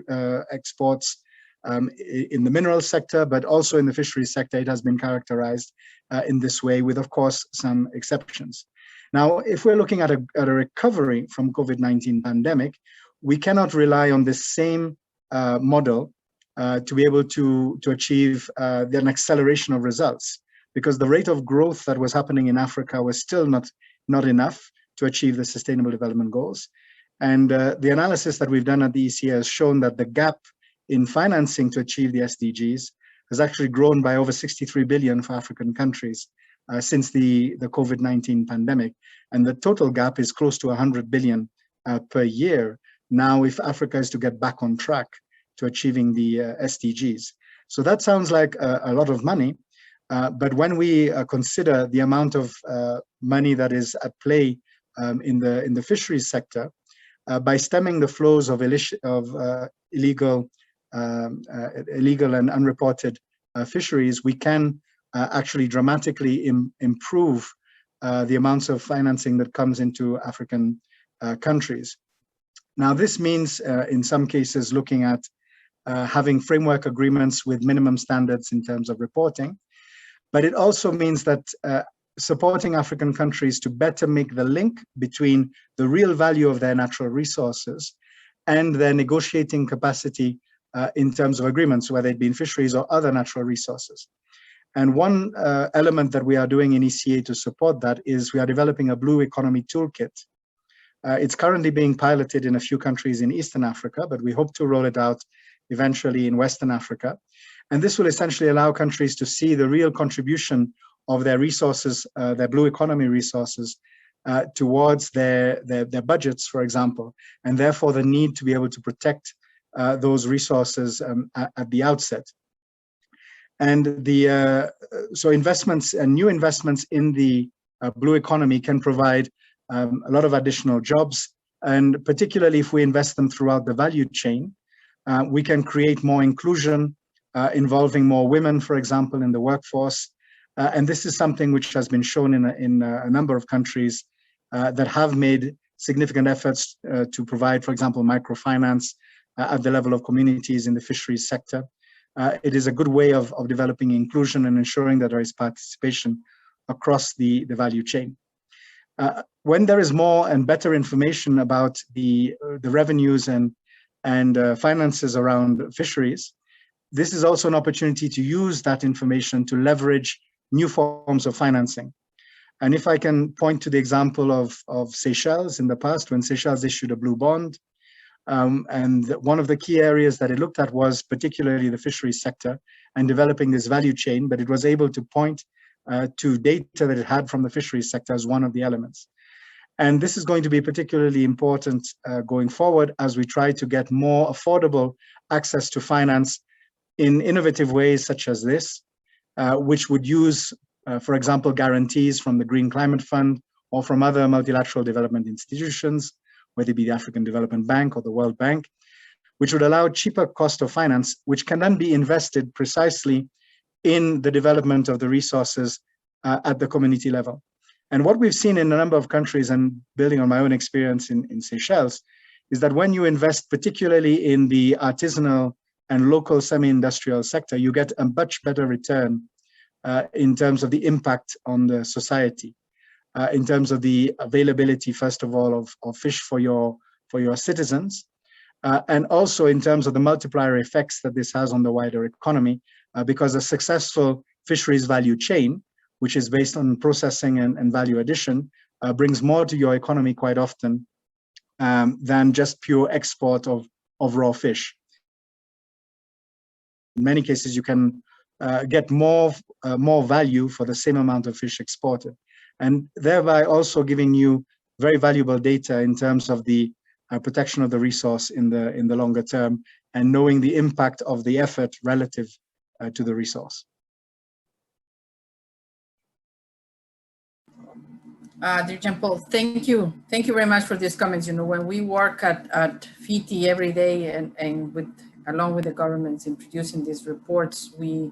exports in the mineral sector, but also in the fisheries sector, it has been characterized in this way, with, of course, some exceptions. Now, if we're looking at a recovery from COVID-19 pandemic, we cannot rely on the same model to be able to achieve an acceleration of results, because the rate of growth that was happening in Africa was still not enough to achieve the Sustainable Development Goals. And the analysis that we've done at the ECA has shown that the gap in financing to achieve the SDGs has actually grown by over 63 billion for African countries since the COVID-19 pandemic. And the total gap is close to 100 billion per year now if Africa is to get back on track to achieving the SDGs. So that sounds like a lot of money, but when we consider the amount of money that is at play in the fisheries sector, by stemming the flows of illegal and unreported fisheries, we can actually dramatically improve the amounts of financing that comes into African countries. Now, this means in some cases looking at having framework agreements with minimum standards in terms of reporting, but it also means that supporting African countries to better make the link between the real value of their natural resources and their negotiating capacity in terms of agreements, whether it be in fisheries or other natural resources. And one element that we are doing in ECA to support that is we are developing a blue economy toolkit. It's currently being piloted in a few countries in Eastern Africa, but we hope to roll it out eventually in Western Africa. And this will essentially allow countries to see the real contribution of their resources, their blue economy resources, towards their budgets, for example, and therefore the need to be able to protect those resources at the outset. And so investments and new investments in the blue economy can provide a lot of additional jobs, and particularly if we invest them throughout the value chain, we can create more inclusion, involving more women, for example, in the workforce. And this is something which has been shown in a number of countries that have made significant efforts to provide, for example, microfinance at the level of communities in the fisheries sector. It is a good way of developing inclusion and ensuring that there is participation across the value chain. When there is more and better information about the revenues and finances around fisheries, this is also an opportunity to use that information to leverage new forms of financing. And if I can point to the example of Seychelles in the past, when Seychelles issued a blue bond, and one of the key areas that it looked at was particularly the fisheries sector and developing this value chain, but it was able to point to data that it had from the fisheries sector as one of the elements. And this is going to be particularly important going forward as we try to get more affordable access to finance in innovative ways such as this, which would use, for example, guarantees from the Green Climate Fund or from other multilateral development institutions, whether it be the African Development Bank or the World Bank, which would allow cheaper cost of finance, which can then be invested precisely in the development of the resources at the community level. And what we've seen in a number of countries, and building on my own experience in Seychelles, is that when you invest particularly in the artisanal and local semi-industrial sector, you get a much better return in terms of the impact on the society, in terms of the availability, first of all, of fish for your citizens, and also in terms of the multiplier effects that this has on the wider economy, because a successful fisheries value chain, which is based on processing and value addition, brings more to your economy quite often than just pure export of raw fish. In many cases, you can get more value for the same amount of fish exported, and thereby also giving you very valuable data in terms of the protection of the resource in the longer term, and knowing the impact of the effort relative to the resource. Dear Jean-Paul, thank you. Thank you very much for these comments. You know, when we work at FiTI every day and along with the governments in producing these reports, we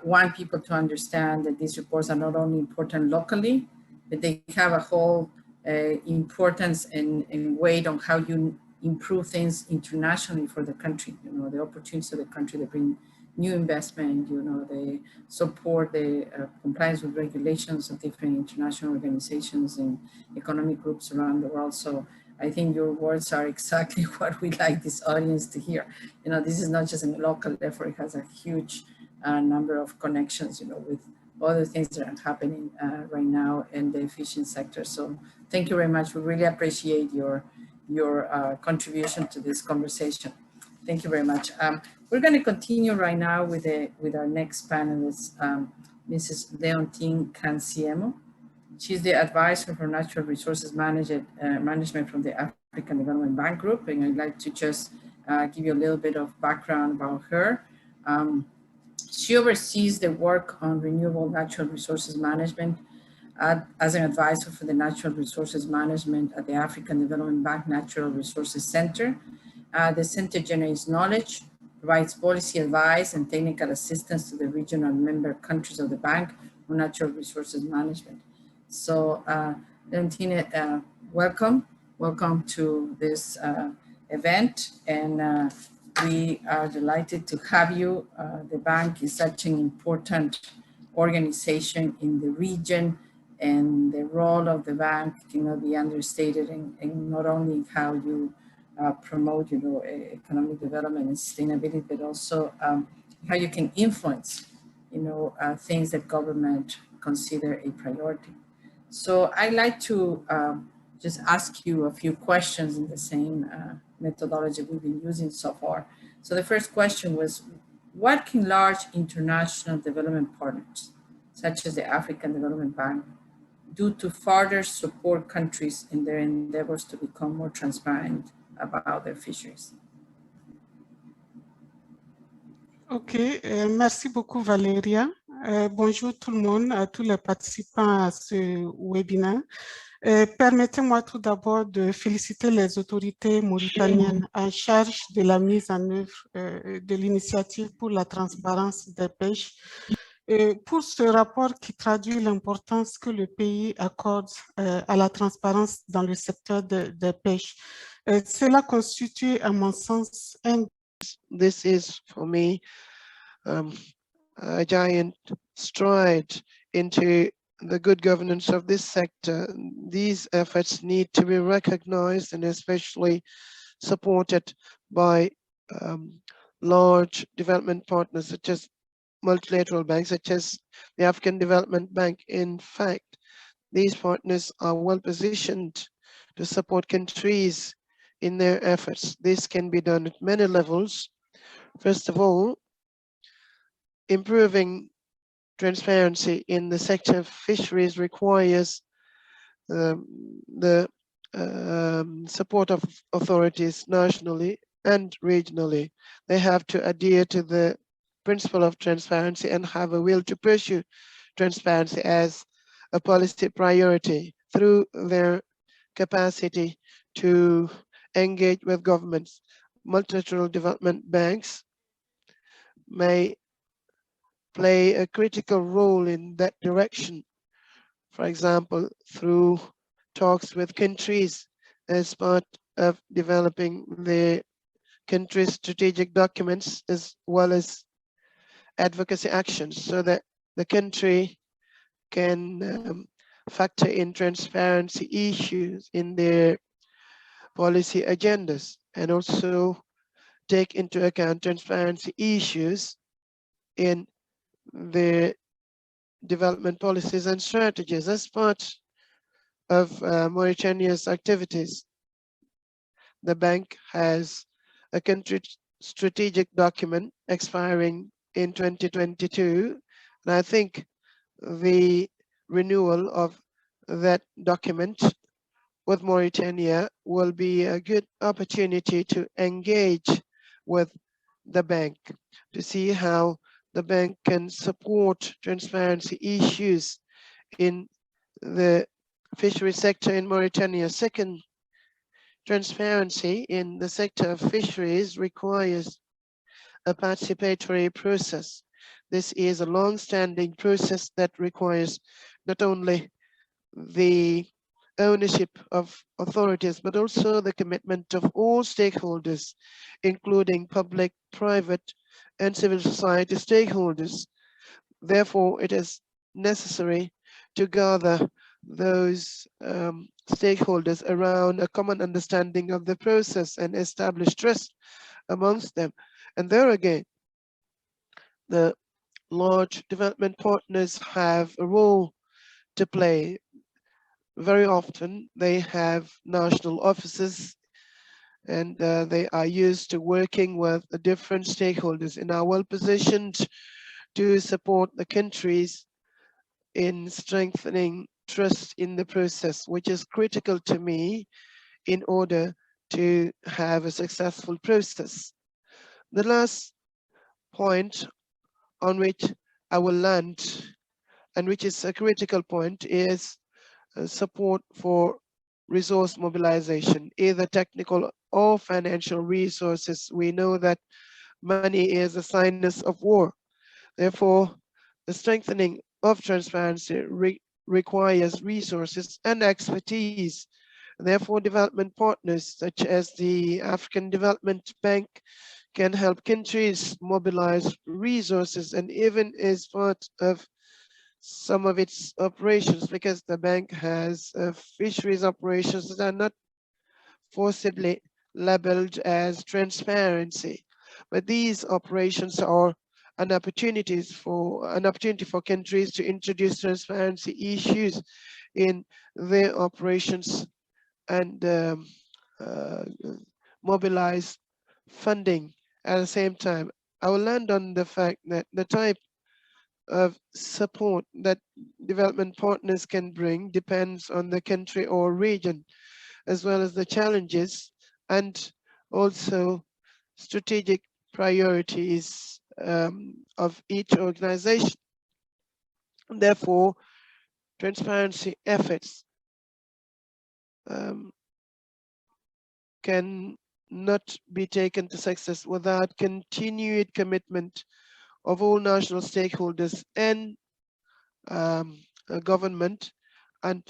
want people to understand that these reports are not only important locally, but they have a whole importance and weight on how you improve things internationally for the country. You know, the opportunities of the country that bring new investment, you know, they support the compliance with regulations of different international organizations and economic groups around the world. So I think your words are exactly what we like this audience to hear. You know, this is not just a local effort, it has a huge number of connections, you know, with other things that are happening right now in the fishing sector. So thank you very much. We really appreciate your contribution to this conversation. Thank you very much. We're going to continue right now with our next panelist, Mrs. Leontine Canciemo. She's the advisor for natural resources management from the African Development Bank Group, and I'd like to just give you a little bit of background about her. She oversees the work on renewable natural resources management as an advisor for the natural resources management at the African Development Bank Natural Resources Center. The center generates knowledge, provides policy advice and technical assistance to the regional member countries of the bank on natural resources management. So, Leontine, welcome to this event, and we are delighted to have you. The bank is such an important organization in the region, and the role of the bank cannot be understated in not only how you promote, economic development and sustainability, but also how you can influence, things that government consider a priority. So I'd like to just ask you a few questions in the same methodology we've been using so far. So the first question was, what can large international development partners, such as the African Development Bank, do to further support countries in their endeavors to become more transparent about their fisheries? Ok, merci beaucoup Valeria. Bonjour tout le monde, à tous les participants à ce webinaire. Permettez-moi tout d'abord de féliciter les autorités mauritaniennes en charge de la mise en œuvre de l'initiative pour la transparence des pêches, pour ce rapport qui traduit l'importance que le pays accorde à la transparence dans le secteur des pêches. Cela constitue, à mon sens, This is, for me, a giant stride into the good governance of this sector. These efforts need to be recognized and especially supported by large development partners, such as multilateral banks, such as the African Development Bank. In fact, these partners are well positioned to support countries in their efforts. This can be done at many levels. First of all, improving transparency in the sector of fisheries requires the support of authorities nationally and regionally. They have to adhere to the principle of transparency and have a will to pursue transparency as a policy priority through their capacity to engage with governments. Multilateral development banks may play a critical role in that direction. For example, through talks with countries as part of developing the country's strategic documents, as well as advocacy actions, so that the country can factor in transparency issues in their policy agendas, and also take into account transparency issues in the development policies and strategies. As part of Mauritania's activities, the bank has a country strategic document expiring in 2022, and I think the renewal of that document with Mauritania will be a good opportunity to engage with the bank, to see how the bank can support transparency issues in the fishery sector in Mauritania. Second, transparency in the sector of fisheries requires a participatory process. This is a long-standing process that requires not only the ownership of authorities, but also the commitment of all stakeholders, including public, private, and civil society stakeholders. Therefore, it is necessary to gather those stakeholders around a common understanding of the process and establish trust amongst them. And there again, the large development partners have a role to play. Very often they have national offices and they are used to working with the different stakeholders and are well positioned to support the countries in strengthening trust in the process, which is critical to me in order to have a successful process. The last point on which I will land, and which is a critical point, is support for resource mobilization, either technical or financial resources. We know that money is a sinus of war. Therefore, the strengthening of transparency requires resources and expertise. Therefore, development partners such as the African Development Bank can help countries mobilize resources, and even as part of some of its operations, because the bank has fisheries operations that are not forcibly labeled as transparency. But these operations are an opportunity for countries to introduce transparency issues in their operations and mobilize funding at the same time. I will land on the fact that the type of support that development partners can bring depends on the country or region, as well as the challenges and also strategic priorities of each organization. Therefore, transparency efforts can not be taken to success without continued commitment of all national stakeholders and government, and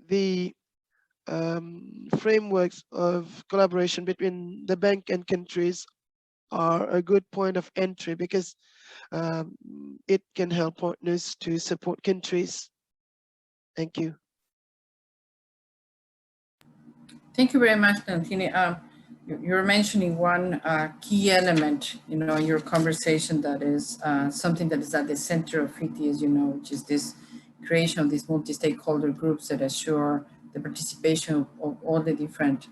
the frameworks of collaboration between the bank and countries are a good point of entry, because it can help partners to support countries. Thank you. Thank you very much, Nantini. You're mentioning one key element, in your conversation that is something that is at the center of FiTI, as you know, which is this creation of these multi-stakeholder groups that assure the participation of all the different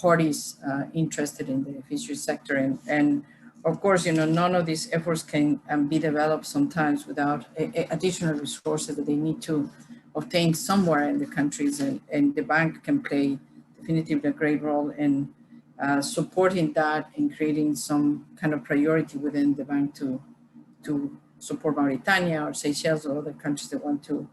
parties interested in the fisheries sector. And of course, none of these efforts can be developed sometimes without additional resources that they need to obtain somewhere in the countries, and the bank can play definitively a great role in supporting that and creating some kind of priority within the bank to support Mauritania or Seychelles or other countries that want to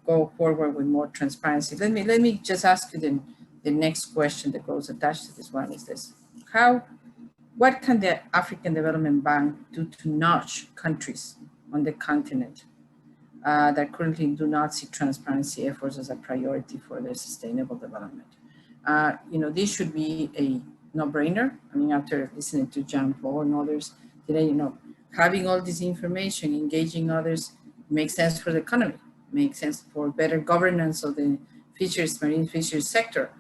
go forward with more transparency. Let me just ask you the next question that goes attached to this one is this: what can the African Development Bank do to nudge countries on the continent that currently do not see transparency efforts as a priority for their sustainable development? This should be a no-brainer. I mean, after listening to Jean-Paul and others today, having all this information, engaging others makes sense for the economy, makes sense for better governance of the fisheries, marine fisheries sector.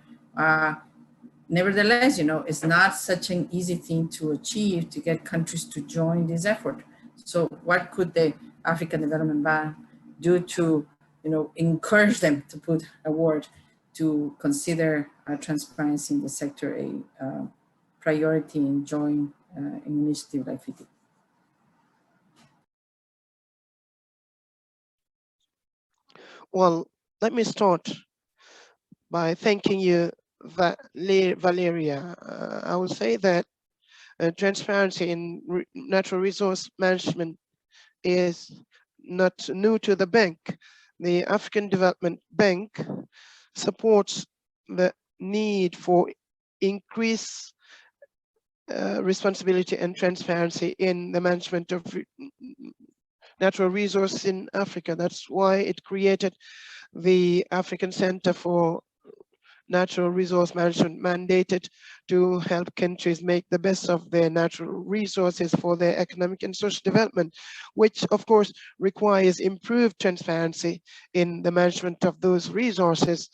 Nevertheless, it's not such an easy thing to achieve, to get countries to join this effort. So what could the African Development Bank do to, encourage them, to put a word, to consider transparency in the sector a priority and join an initiative like FiTI? Well, let me start by thanking you, Valeria. I will say that transparency in natural resource management is not new to the bank. The African Development Bank supports the need for increased responsibility and transparency in the management of natural resources in Africa. That's why it created the African Center for Natural Resource Management, mandated to help countries make the best of their natural resources for their economic and social development, which of course requires improved transparency in the management of those resources,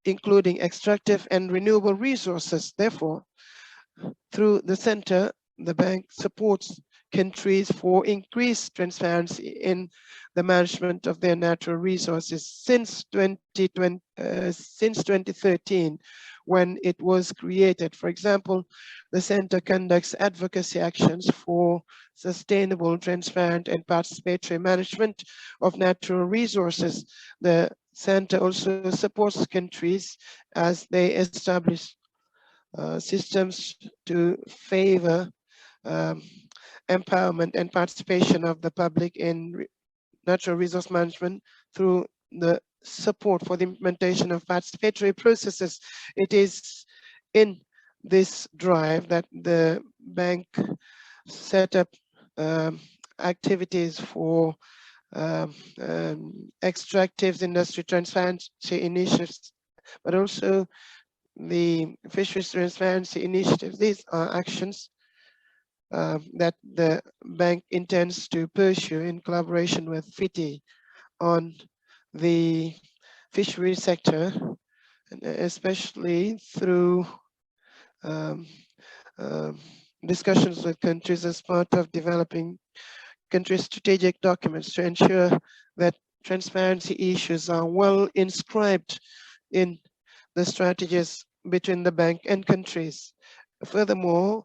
including extractive and renewable resources. Therefore, through the center, the bank supports countries for increased transparency in the management of their natural resources since 2013, when it was created. For example, the Center conducts advocacy actions for sustainable, transparent, and participatory management of natural resources. The Center also supports countries as they establish systems to favor empowerment and participation of the public in natural resource management through the support for the implementation of participatory processes. It is in this drive that the bank set up activities for extractives industry transparency initiatives, but also the Fisheries Transparency Initiative. These are actions that the bank intends to pursue in collaboration with FiTI on the fishery sector, and especially through discussions with countries as part of developing country strategic documents to ensure that transparency issues are well inscribed in the strategies between the bank and countries. Furthermore,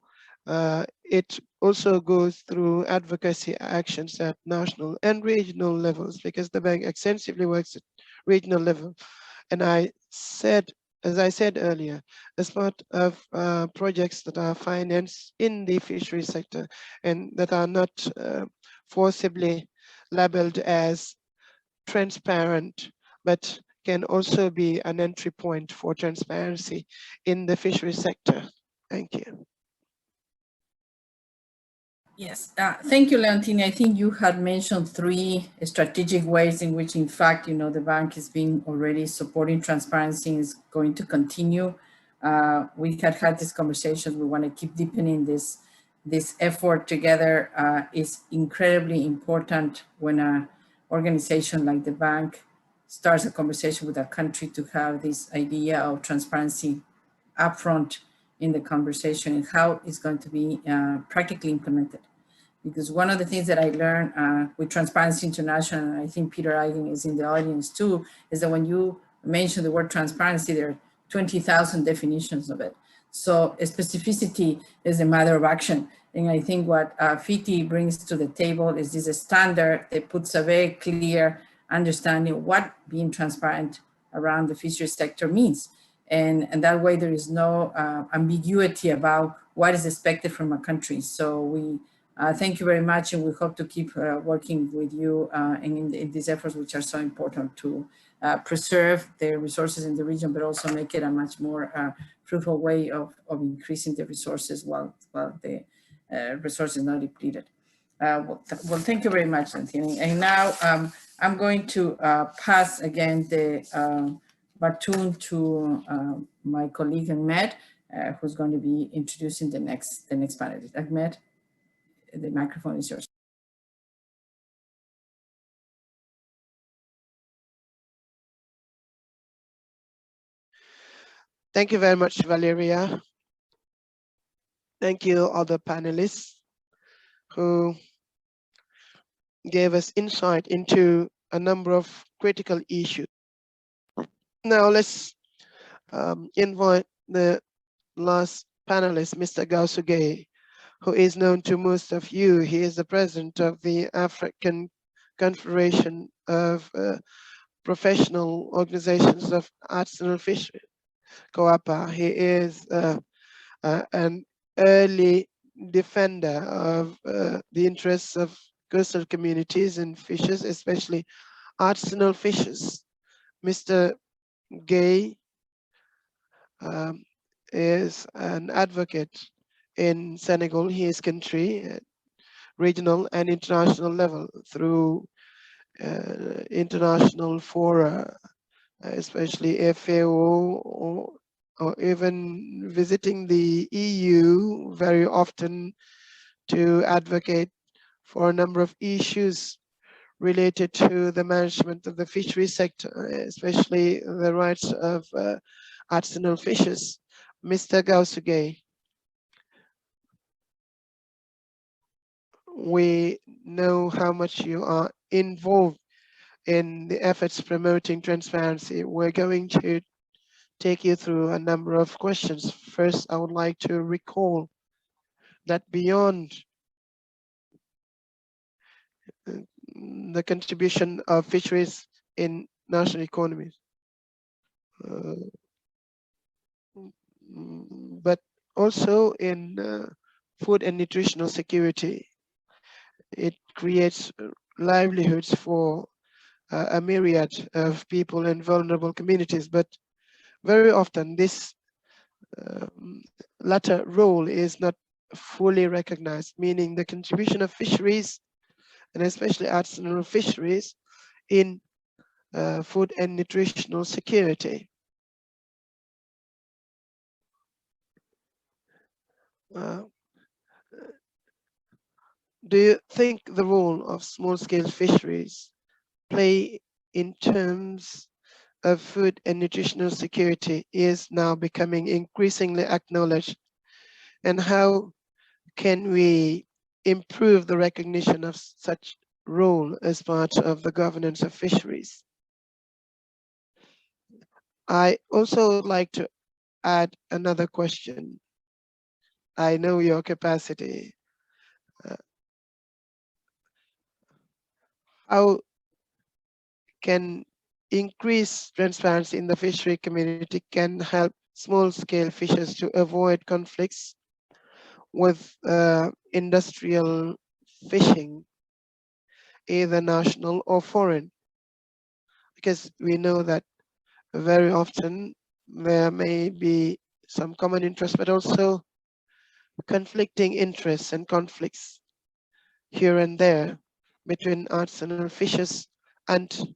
it also goes through advocacy actions at national and regional levels, because the bank extensively works at regional level. And as I said earlier, as part of projects that are financed in the fishery sector and that are not forcibly labeled as transparent, but can also be an entry point for transparency in the fishery sector. Thank you. Yes, thank you, Leontine. I think you had mentioned 3 strategic ways in which, in fact, the bank has been already supporting transparency and is going to continue. We had this conversation. We want to keep deepening this effort together. Is incredibly important when an organization like the bank starts a conversation with a country, to have this idea of transparency upfront in the conversation and how it's going to be practically implemented. Because one of the things that I learned with Transparency International, and I think Peter Eigen is in the audience too, is that when you mention the word transparency, there are 20,000 definitions of it. So specificity is a matter of action. And I think what FiTI brings to the table is this standard that puts a very clear understanding of what being transparent around the fisheries sector means. And that way there is no ambiguity about what is expected from a country. So we thank you very much, and we hope to keep working with you in these efforts, which are so important to preserve the resources in the region, but also make it a much more fruitful way of increasing the resources while the resources not depleted. Well, thank you very much, Anthony. And now I'm going to pass again the baton to my colleague Ahmed, who's going to be introducing the next panelist. Ahmed, the microphone is yours. Thank you very much, Valeria. Thank you, other panelists who gave us insight into a number of critical issues. Now let's invite the last panelist, Mr. Gausugay, who is known to most of you. He is the president of the African Confederation of Professional Organizations of Artisanal Fishery, COAPA. He is an early defender of the interests of coastal communities and fishers, especially artisanal fishers. Mr. Gay is an advocate in Senegal, his country, at regional and international level through international fora, especially FAO, or even visiting the EU very often to advocate for a number of issues related to the management of the fishery sector, especially the rights of artisanal fishers. Mr. Gausugay. we know how much you are involved in the efforts promoting transparency. We're going to take you through a number of questions. First, I would like to recall that beyond the contribution of fisheries in national economies, but also in food and nutritional security. It creates livelihoods for a myriad of people in vulnerable communities, but very often this latter role is not fully recognized, meaning the contribution of fisheries, and especially artisanal fisheries, in food and nutritional security. Do you think the role of small-scale fisheries play in terms of food and nutritional security is now becoming increasingly acknowledged? And how can we improve the recognition of such role as part of the governance of fisheries? I also would like to add another question. I know your capacity. How can increase transparency in the fishery community can help small-scale fishers to avoid conflicts with industrial fishing, either national or foreign? Because we know that very often there may be some common interests, but also conflicting interests and conflicts here and there between artisanal fishers and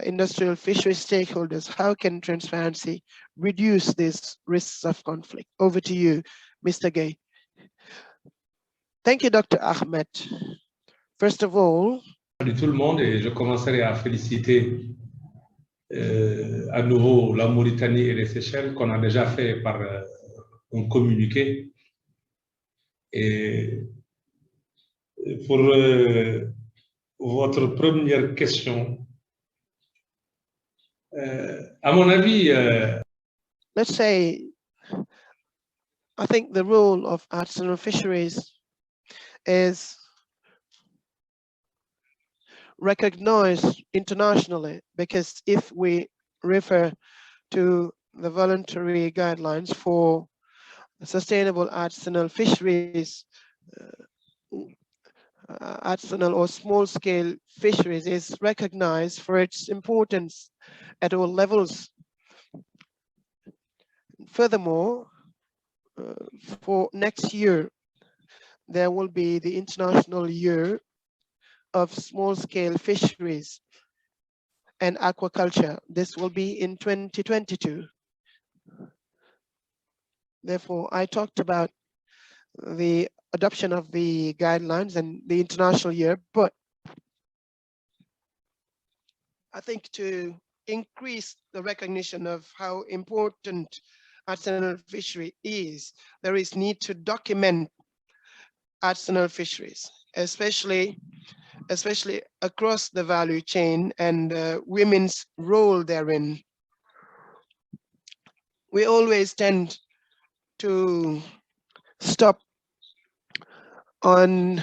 industrial fishery stakeholders. How can transparency reduce these risks of conflict? Over to you, Mr. Gay. Thank you, Dr. Ahmed. First of all, Salut tout le monde, et je commencerai à féliciter à nouveau la Mauritanie et les Seychelles qu'on a déjà fait par un communiqué. Et pour votre première question, à mon avis, let's say, I think the role of artisanal fisheries is recognized internationally, because if we refer to the voluntary guidelines for sustainable artisanal fisheries, artisanal or small-scale fisheries is recognized for its importance at all levels. Furthermore, for next year, there will be the International Year of Small-Scale Fisheries and Aquaculture. This will be in 2022. Therefore, I talked about the adoption of the guidelines and the International Year, but I think to increase the recognition of how important artisanal fishery is, there is need to document artisanal fisheries, especially across the value chain, and women's role therein. We always tend to stop on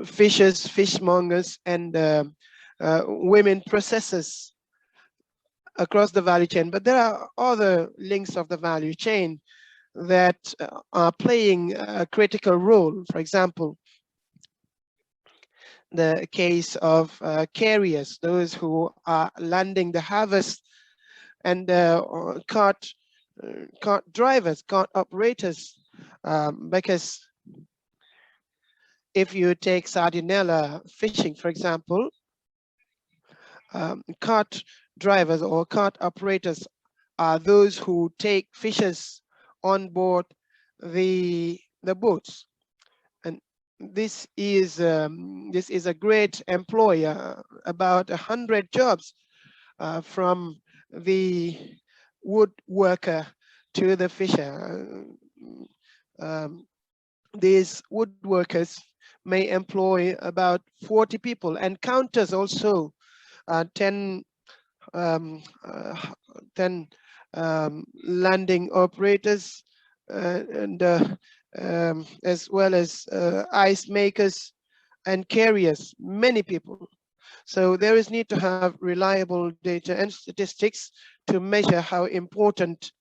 fishers, fishmongers, and women processors across the value chain, but there are other links of the value chain that are playing a critical role. For example, the case of carriers, those who are landing the harvest, and cart drivers, cart operators, because if you take sardinella fishing, for example, cart drivers or cart operators are those who take fishers on board the boats. This is a great employer, about 100 jobs, from the woodworker to the fisher. These woodworkers may employ about 40 people, and counters also 10 landing operators and as well as ice makers and carriers, many people. So there is need to have reliable data and statistics to measure how important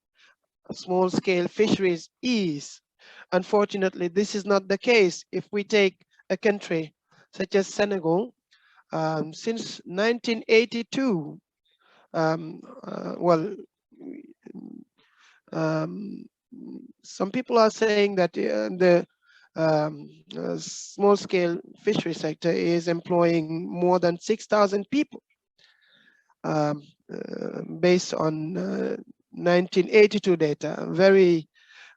small-scale fisheries is. Unfortunately, this is not the case. If we take a country such as Senegal, since 1982, some people are saying that the small-scale fishery sector is employing more than 6,000 people based on 1982 data, very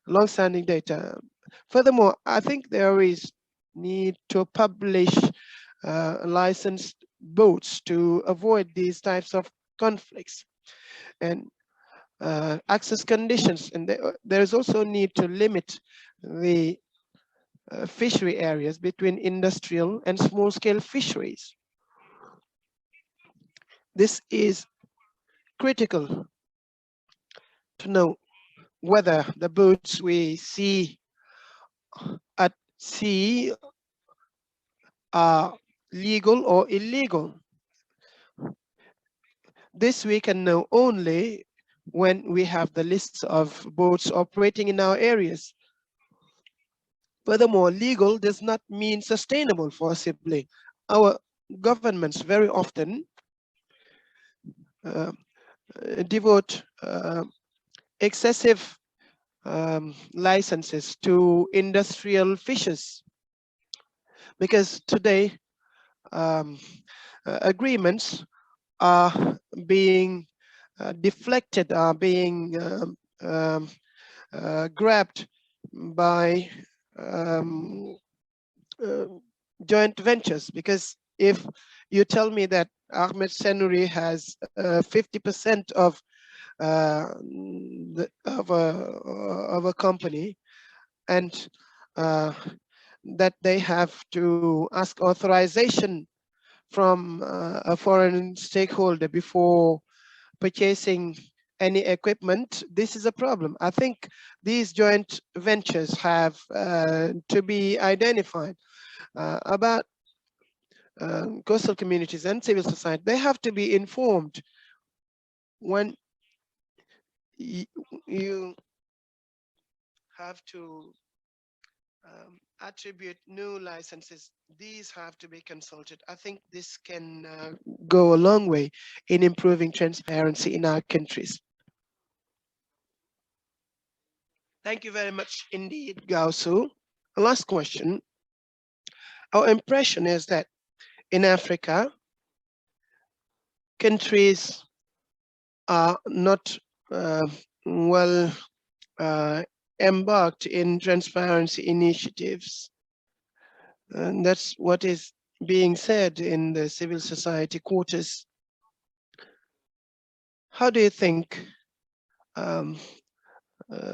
long-standing data. Furthermore, I think there is need to publish licensed boats to avoid these types of conflicts and access conditions. And there is also need to limit the fishery areas between industrial and small-scale fisheries. This is critical to know whether the boats we see at sea are legal or illegal. This we can know only when we have the lists of boats operating in our areas. Furthermore, legal does not mean sustainable forcibly. Our governments very often devote excessive licenses to industrial fishers, because today agreements are being deflected, are being grabbed by joint ventures. Because if you tell me that Ahmed Senuri has 50% of a company, and that they have to ask authorization from a foreign stakeholder before purchasing any equipment, this is a problem. I think these joint ventures have to be identified. About coastal communities and civil society, they have to be informed when you have to attribute new licenses. These have to be consulted. I think this can go a long way in improving transparency in our countries. Thank you very much indeed, Gausu. Last question. Our impression is that in Africa, countries are not well embarked in transparency initiatives. And that's what is being said in the civil society quarters. How do you think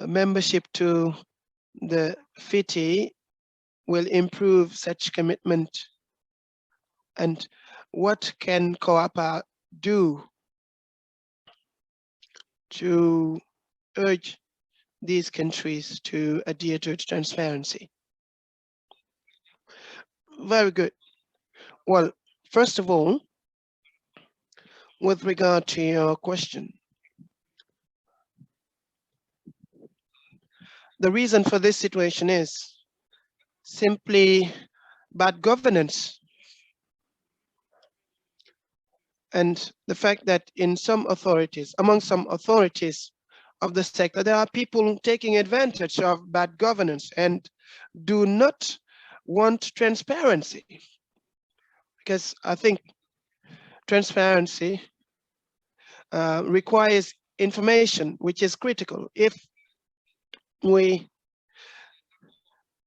membership to the FiTI will improve such commitment? And what can COAPA do to urge these countries to adhere to transparency? Very good. Well, first of all, with regard to your question, the reason for this situation is simply bad governance, and the fact that in some authorities, among some authorities of the sector, there are people taking advantage of bad governance and do not want transparency. Because I think transparency requires information, which is critical. If we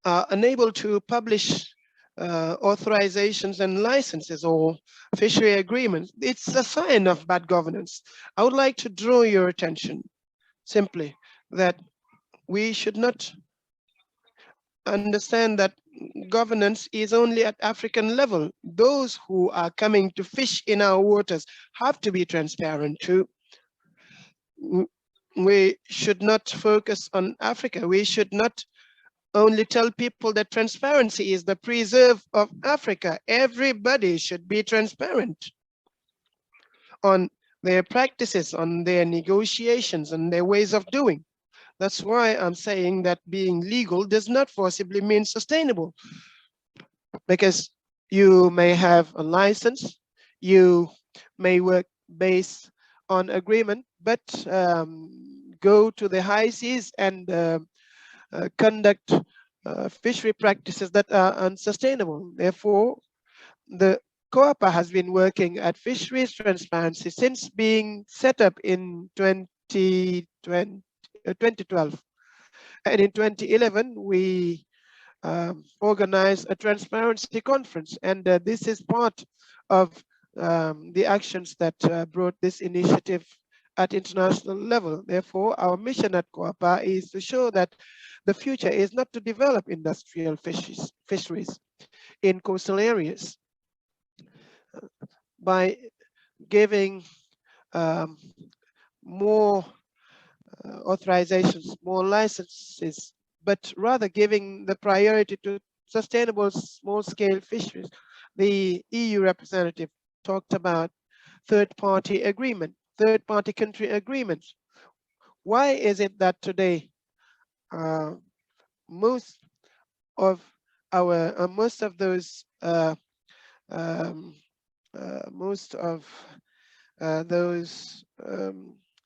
are unable to publish authorizations and licenses or fishery agreements, it's a sign of bad governance. I would like to draw your attention simply that we should not understand that governance is only at African level. Those who are coming to fish in our waters have to be transparent too. We should not focus on Africa. We should not only tell people that transparency is the preserve of Africa. Everybody should be transparent on their practices, on their negotiations, and their ways of doing. That's why I'm saying that being legal does not forcibly mean sustainable, because you may have a license, you may work based on agreement, but go to the high seas and conduct fishery practices that are unsustainable. Therefore, the COAPA has been working at Fisheries Transparency since being set up in 2012. And in 2011, we organized a transparency conference. And this is part of the actions that brought this initiative at international level. Therefore, our mission at COAPA is to show that the future is not to develop industrial fisheries in coastal areas by giving more authorizations, more licenses, but rather giving the priority to sustainable small-scale fisheries. The EU representative talked about third-party agreement, third-party country agreements. Why is it that today most of those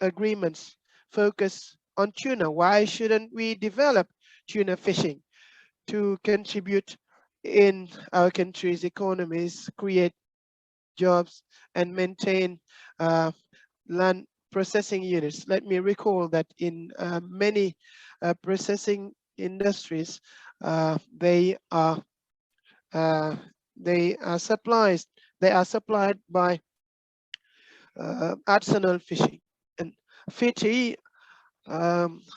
agreements focus on tuna? Why shouldn't we develop tuna fishing to contribute in our country's economies, create jobs, and maintain land processing units? Let me recall that in many processing industries, they are supplied by artisanal fishing, and FiTI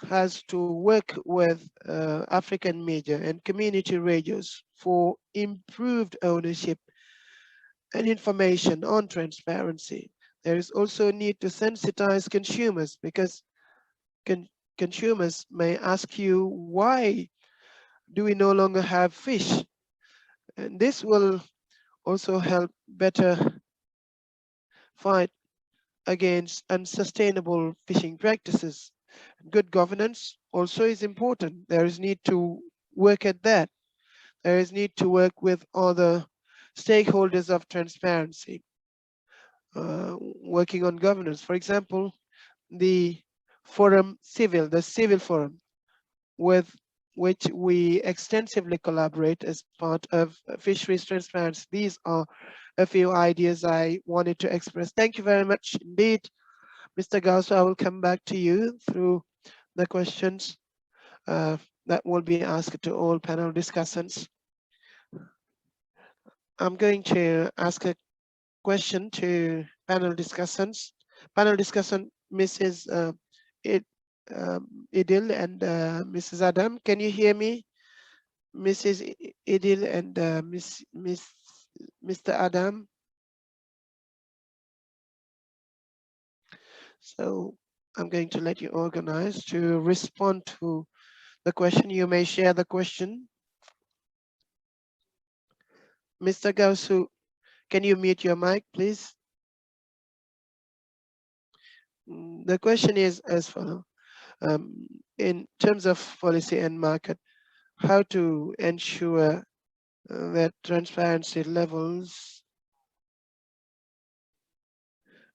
has to work with African media and community radios for improved ownership and information on transparency. There is also a need to sensitize consumers, because consumers may ask you, why do we no longer have fish? And this will also help better fight against unsustainable fishing practices. Good governance also is important. There is need to work at that. There is need to work with other stakeholders of transparency, working on governance. For example, the civil forum, with which we extensively collaborate as part of Fisheries Transparency. These are a few ideas I wanted to express. Thank you very much indeed, Mr. Gausu. I will come back to you through the questions that will be asked to all panel discussants. I'm going to ask a question to panel discussants. Panel discussant Mrs. Idil and Mrs. Adam, can you hear me? Mrs. Idil and Mr. Adam. So I'm going to let you organize to respond to the question. You may share the question. Mr. Gausu, can you mute your mic, please? The question is as follows. In terms of policy and market, how to ensure that transparency levels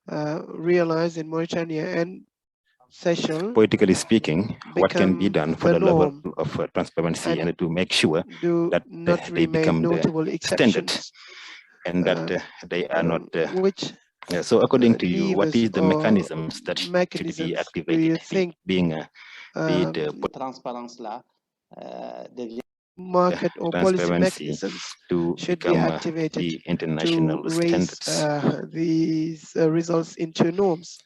realized in Mauritania and Seychelles. Politically speaking, what can be done for the level of transparency and to make sure that they become the standard and that they are not. So according to you, what is the mechanisms that should be activated, being transparence là market or policy mechanisms to should be activated the international to raise these results into norms.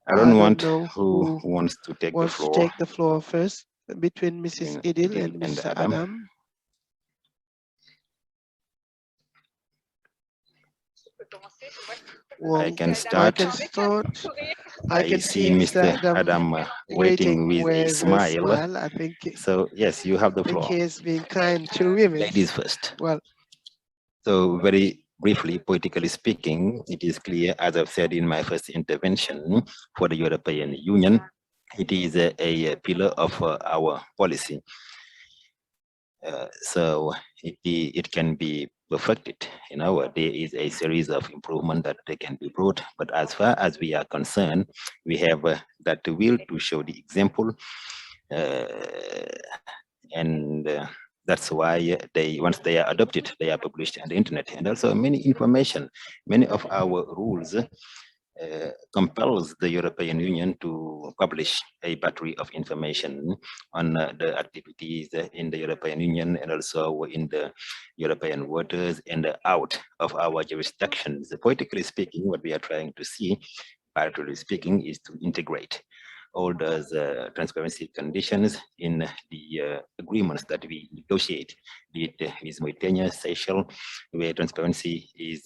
I don't know who wants to take the floor first, between Mrs. Idil and Mr. Adam. Well, I can start. I see Mr. Adam waiting with a smile. I think. So yes, you have the floor. He is being kind to women. Ladies first. Well, so very briefly, politically speaking, it is clear, as I've said in my first intervention, for the European Union, it is a pillar of our policy. So it can be perfected. There is a series of improvements that they can be brought, but as far as we are concerned, we have that will to show the example, and that's why once they are adopted, they are published on the internet. And also many of our rules compels the European Union to publish a battery of information on the activities in the European Union and also in the European waters and out of our jurisdictions. Politically speaking, what we are trying to see, bilaterally speaking, is to integrate all those transparency conditions in the agreements that we negotiate, be it with Mauritania, Seychelles, where transparency is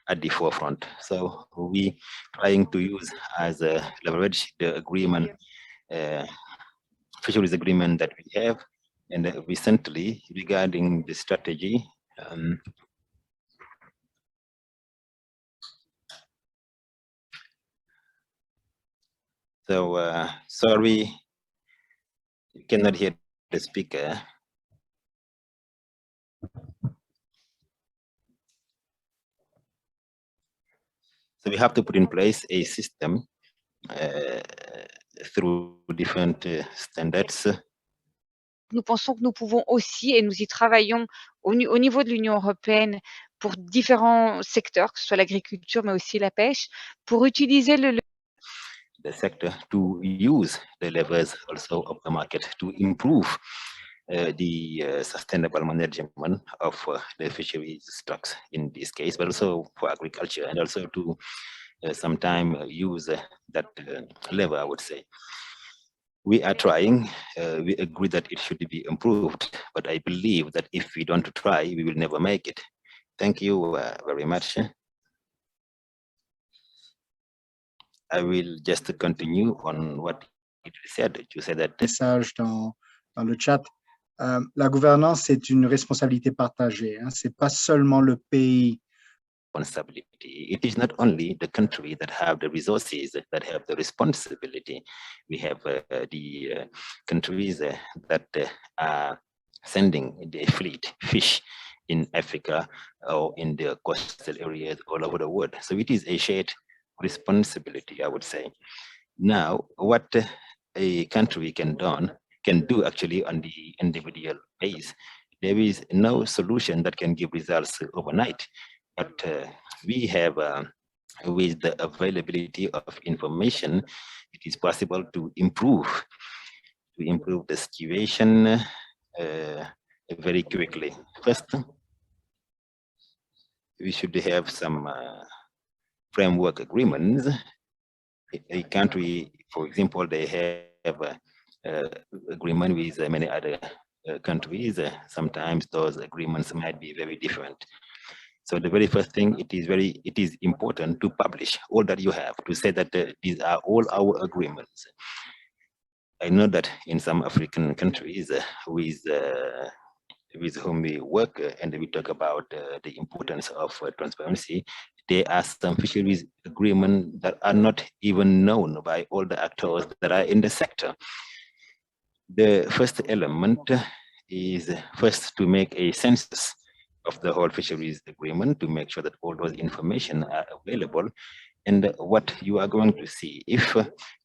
at the forefront. So we trying to use as a leverage the agreement, fisheries agreement that we have, and recently regarding the strategy. Sorry, you cannot hear the speaker. So we have to put in place a system through different standards. Nous pensons que nous pouvons aussi, et nous y travaillons au niveau de l'Union européenne pour différents secteurs, que ce soit l'agriculture, mais aussi la pêche, pour utiliser the sector to use the levers also of the market to improve the sustainable management of the fisheries stocks in this case, but also for agriculture, and also to sometime use that lever, I would say. We are trying, we agree that it should be improved, but I believe that if we don't try, we will never make it. Thank you very much. I will just continue on what it said. You said that. Message dans le chat. La gouvernance, c'est une responsabilité partagée. C'est pas seulement le pays. Responsibility. It is not only the country that have the resources that have the responsibility. We have the countries that are sending the fleet fish in Africa or in the coastal areas all over the world. So it is a shared responsibility, I would say. Now, what a country can do actually on the individual base, there is no solution that can give results overnight. But we have, with the availability of information, it is possible to improve the situation very quickly. First, we should have some framework agreements. A country, for example, they have agreement with many other countries. Sometimes those agreements might be very different. So the very first thing, it is important to publish all that you have, to say that these are all our agreements. I know that in some African countries with whom we work and we talk about the importance of transparency, there are some fisheries agreements that are not even known by all the actors that are in the sector. The first element is first to make a census of the whole fisheries agreement to make sure that all those information are available. And what you are going to see, if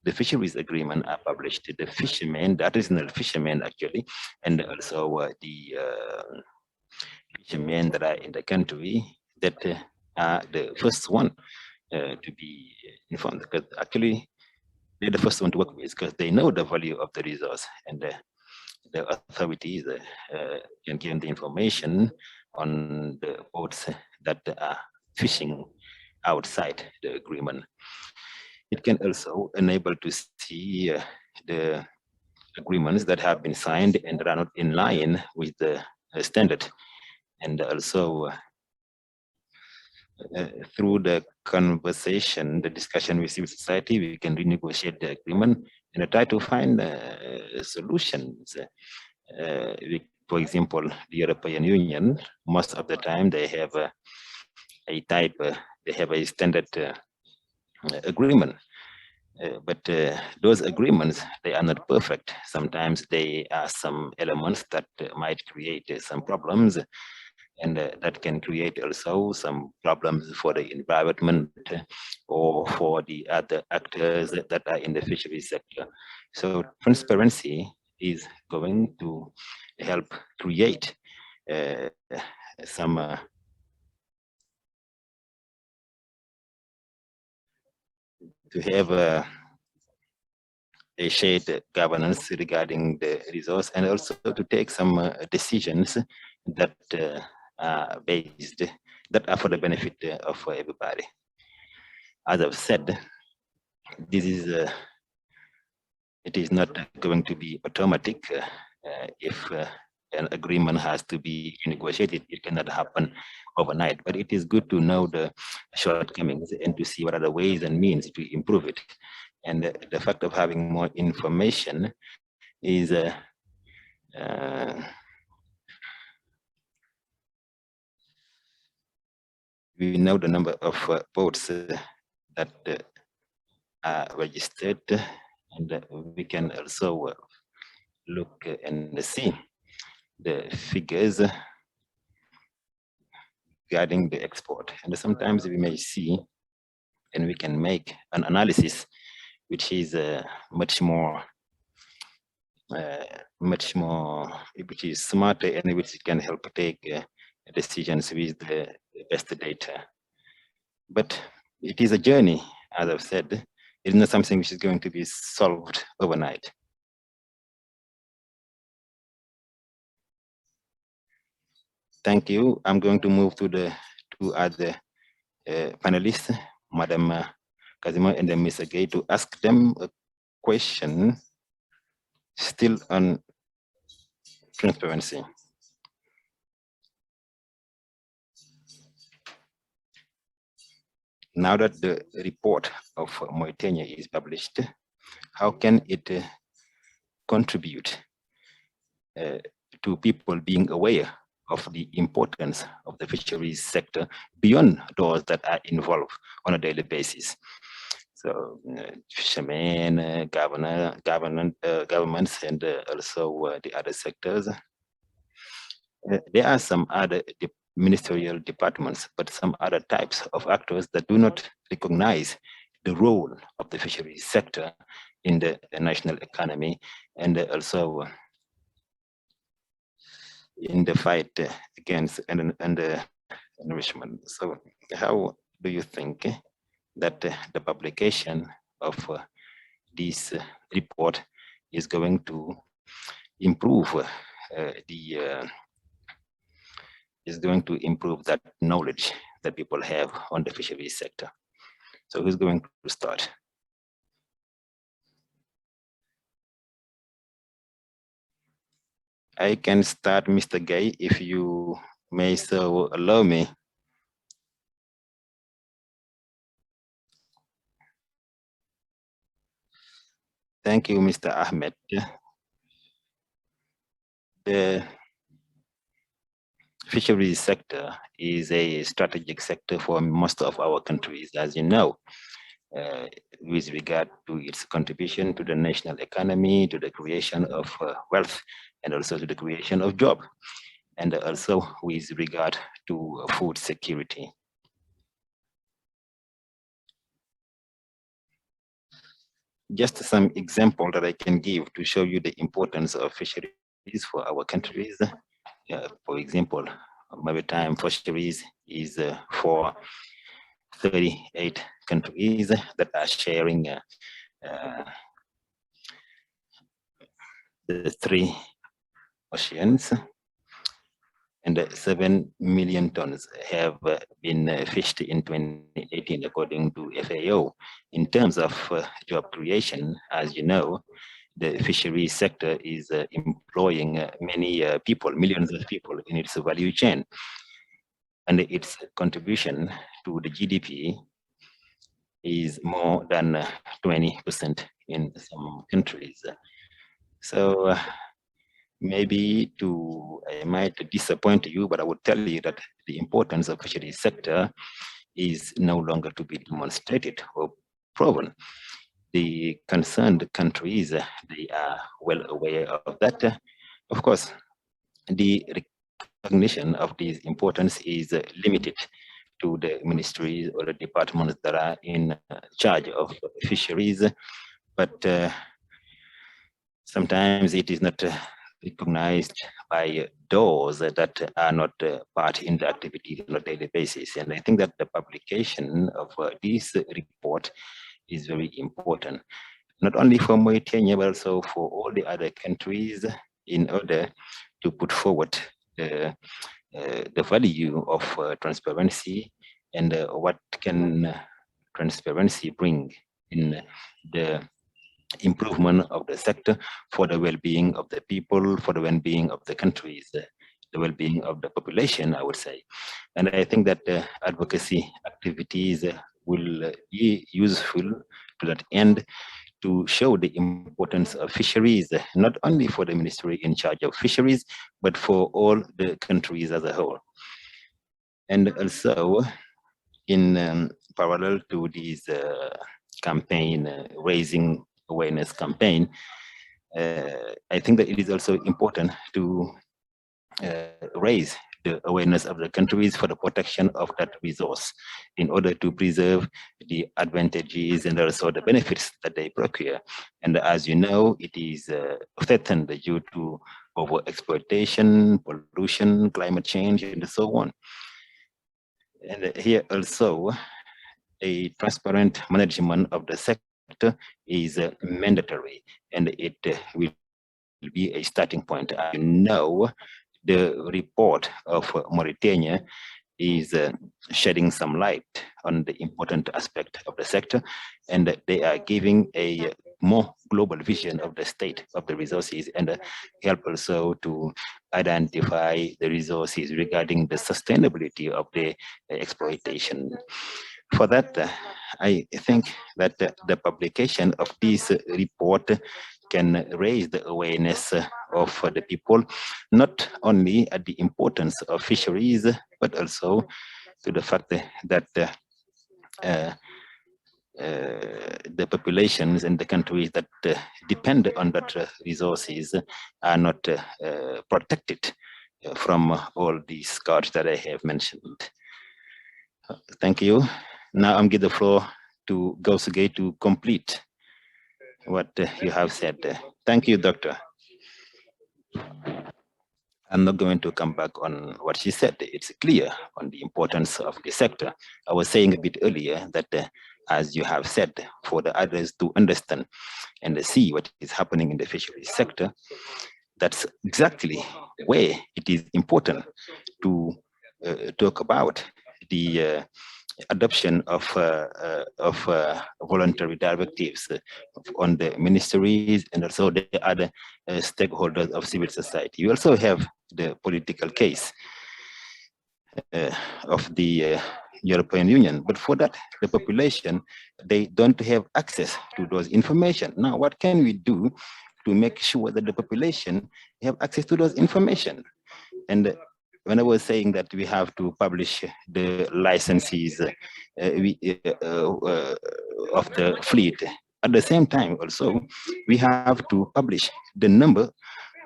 the fisheries agreement are published, the fishermen, the artisanal fishermen actually, and also the fishermen that are in the country, that are the first one to be informed, because actually they're the first one to work with, because they know the value of the resource, and the authorities can give them the information on the boats that are fishing outside the agreement. It can also enable to see the agreements that have been signed and that are not in line with the standard, and also through the conversation, the discussion with civil society, we can renegotiate the agreement and try to find solutions. For example, the European Union, most of the time they have they have a standard agreement. But those agreements, they are not perfect. Sometimes there are some elements that might create some problems, and that can create also some problems for the environment or for the other actors that are in the fishery sector. So transparency is going to help create some to have a shared governance regarding the resource, and also to take some decisions that are based, that are for the benefit of everybody. As I've said, this is it is not going to be automatic. If an agreement has to be negotiated, it cannot happen overnight, but it is good to know the shortcomings and to see what are the ways and means to improve it. And the fact of having more information is we know the number of boats that are registered, and we can also look and see the figures regarding the export. And sometimes we may see, and we can make an analysis which is much more, which is smarter, and which can help take decisions with the best data. But it is a journey, as I've said. It is not something which is going to be solved overnight. Thank you. I'm going to move to the two other panelists, Madam Kazima and then Mr. Gay, to ask them a question still on transparency. Now that the report of Mauritania is published, how can it contribute to people being aware of the importance of the fisheries sector beyond those that are involved on a daily basis? So fishermen, governments, and also the other sectors. There are some other ministerial departments, but some other types of actors that do not recognize the role of the fisheries sector in the national economy, and also in the fight against enrichment. So how do you think that the publication of this report is going to improve that knowledge that people have on the fisheries sector? So who's going to start? I can start, Mr. Gay, if you may so allow me. Thank you, Mr. Ahmed. The fisheries sector is a strategic sector for most of our countries, as you know, with regard to its contribution to the national economy, to the creation of wealth, and also to the creation of jobs, and also with regard to food security. Just some example that I can give to show you the importance of fisheries for our countries. For example, maritime fisheries is for 38 countries that are sharing the 3 oceans, and 7 million tons have been fished in 2018, according to FAO. In terms of job creation, as you know, the fisheries sector is employing many people, millions of people in its value chain. And its contribution to the GDP is more than 20% in some countries. So maybe I might disappoint you, but I would tell you that the importance of fisheries sector is no longer to be demonstrated or proven. The concerned countries, they are well aware of that. Of course, the recognition of this importance is limited to the ministries or the departments that are in charge of fisheries, but sometimes it is not recognized by those that are not part in the activity on a daily basis. And I think that the publication of this report is very important, not only for Mauritania, but also for all the other countries, in order to put forward the value of transparency and what can transparency bring in the improvement of the sector for the well-being of the people, for the well-being of the countries, the well-being of the population, I would say. And I think that advocacy activities will be useful to that end, to show the importance of fisheries, not only for the ministry in charge of fisheries, but for all the countries as a whole. And also, in parallel to this campaign, raising awareness campaign, I think that it is also important to raise the awareness of the countries for the protection of that resource in order to preserve the advantages and also the benefits that they procure. And as you know, it is threatened due to overexploitation, pollution, climate change, and so on. And here also, a transparent management of the sector is mandatory, and it will be a starting point. You know, the report of Mauritania is shedding some light on the important aspect of the sector, and they are giving a more global vision of the state of the resources, and help also to identify the resources regarding the sustainability of the exploitation. For that, I think that the publication of this report can raise the awareness of the people, not only at the importance of fisheries, but also to the fact that the populations and the countries that depend on that resources are not protected from all these scars that I have mentioned. Thank you. Now I'm giving the floor to Gausuge to complete what you have said. Thank you, Doctor. I'm not going to come back on what she said. It's clear on the importance of the sector. I was saying a bit earlier that, as you have said, for the others to understand and see what is happening in the fisheries sector, that's exactly where it is important to talk about the adoption of voluntary directives on the ministries and also the other stakeholders of civil society. You also have the political case of the European Union, but for that, the population, they don't have access to those information. Now, what can we do to make sure that the population have access to those information? And when I was saying that we have to publish the licenses of the fleet, at the same time also, we have to publish the number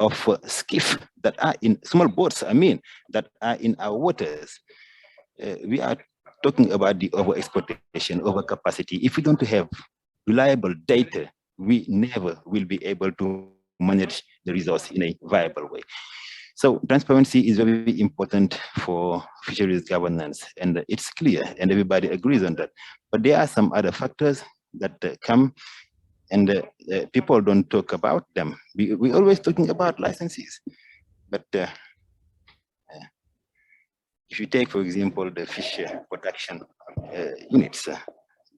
of skiffs that are in, small boats, I mean, that are in our waters. We are talking about the overexploitation, overcapacity. If we don't have reliable data, we never will be able to manage the resource in a viable way. So transparency is very important for fisheries governance, and it's clear, and everybody agrees on that. But there are some other factors that come, and people don't talk about them. We're always talking about licenses, but if you take, for example, the fish production units,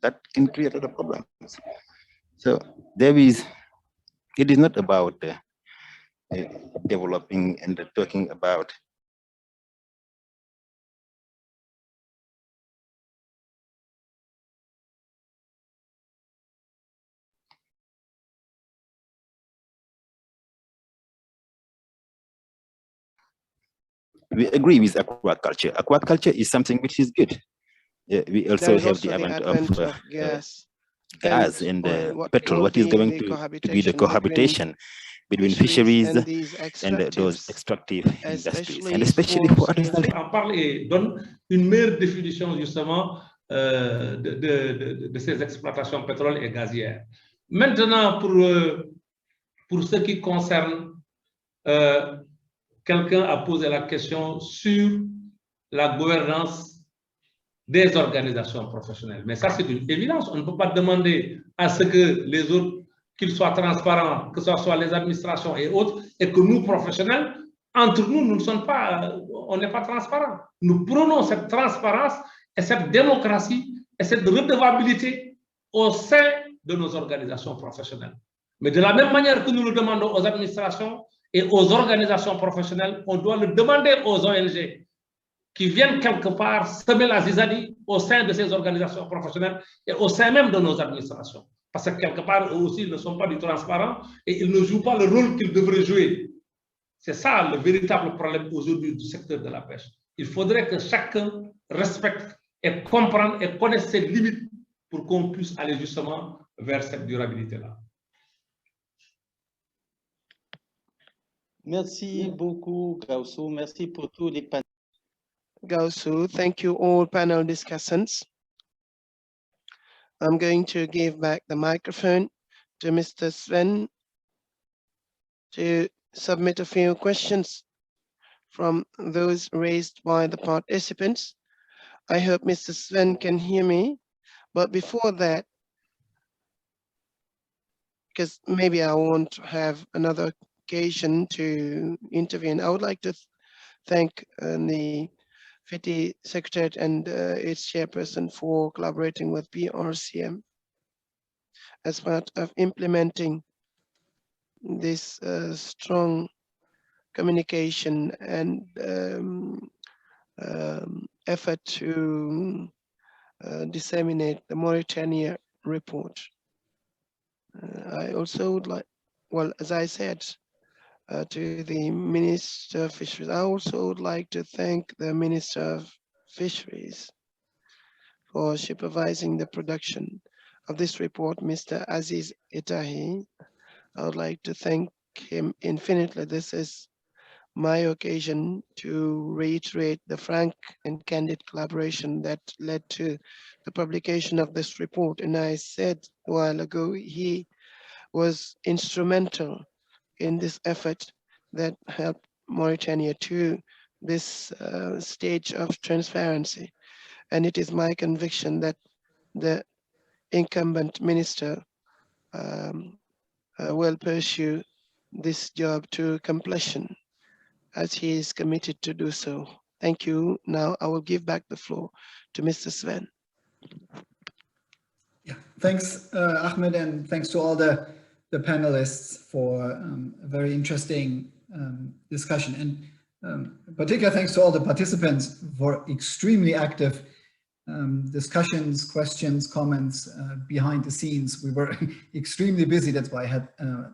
that can create other problems. So it is not about developing and talking about we agree with aquaculture. Aquaculture is something which is good. We also have the advent of gas and petrol. What is going to be the cohabitation between fisheries and those extractive industries, and especially for artisanal. En parle et donne une meilleure définition justement de ces exploitations pétrolières et gazières. Maintenant, pour ce qui concerne, quelqu'un a posé la question sur la gouvernance des organisations professionnelles. Mais ça, c'est une évidence. On ne peut pas demander à ce que les autres, qu'ils soient transparents, que ce soit les administrations et autres, et que nous, professionnels, entre nous, nous ne sommes pas, on n'est pas transparents. Nous prenons cette transparence et cette démocratie et cette redevabilité au sein de nos organisations professionnelles. Mais de la même manière que nous le demandons aux administrations et aux organisations professionnelles, on doit le demander aux ONG qui viennent quelque part semer la zizanie au sein de ces organisations professionnelles et au sein même de nos administrations. Parce que quelque part, eux aussi, ils ne sont pas du transparent et ils ne jouent pas le rôle qu'ils devraient jouer. C'est ça le véritable problème aujourd'hui du secteur de la pêche. Il faudrait que chacun respecte et comprenne et connaisse ses limites pour qu'on puisse aller justement vers cette durabilité-là. Merci beaucoup, Gaussou. Merci pour tous les panels. Gaussou, thank you all panel discussants. I'm going to give back the microphone to Mr. Sven to submit a few questions from those raised by the participants. I hope Mr. Sven can hear me, but before that, because maybe I won't have another occasion to intervene, I would like to thank the FiTI Secretariat and its chairperson for collaborating with PRCM as part of implementing this strong communication and effort to disseminate the Mauritania report. I also would like, well, as I said, to the Minister of Fisheries, I also would like to thank the Minister of Fisheries for supervising the production of this report, Mr. Aziz Itahi. I would like to thank him infinitely. This is my occasion to reiterate the frank and candid collaboration that led to the publication of this report. And I said a while ago, he was instrumental in this effort that helped Mauritania to this stage of transparency. And it is my conviction that the incumbent minister will pursue this job to completion as he is committed to do so. Thank you. Now I will give back the floor to Mr. Sven. Yeah, thanks, Ahmed, and thanks to all the panelists for a very interesting discussion, and particular thanks to all the participants for extremely active discussions, questions, comments behind the scenes. We were extremely busy. That's why I had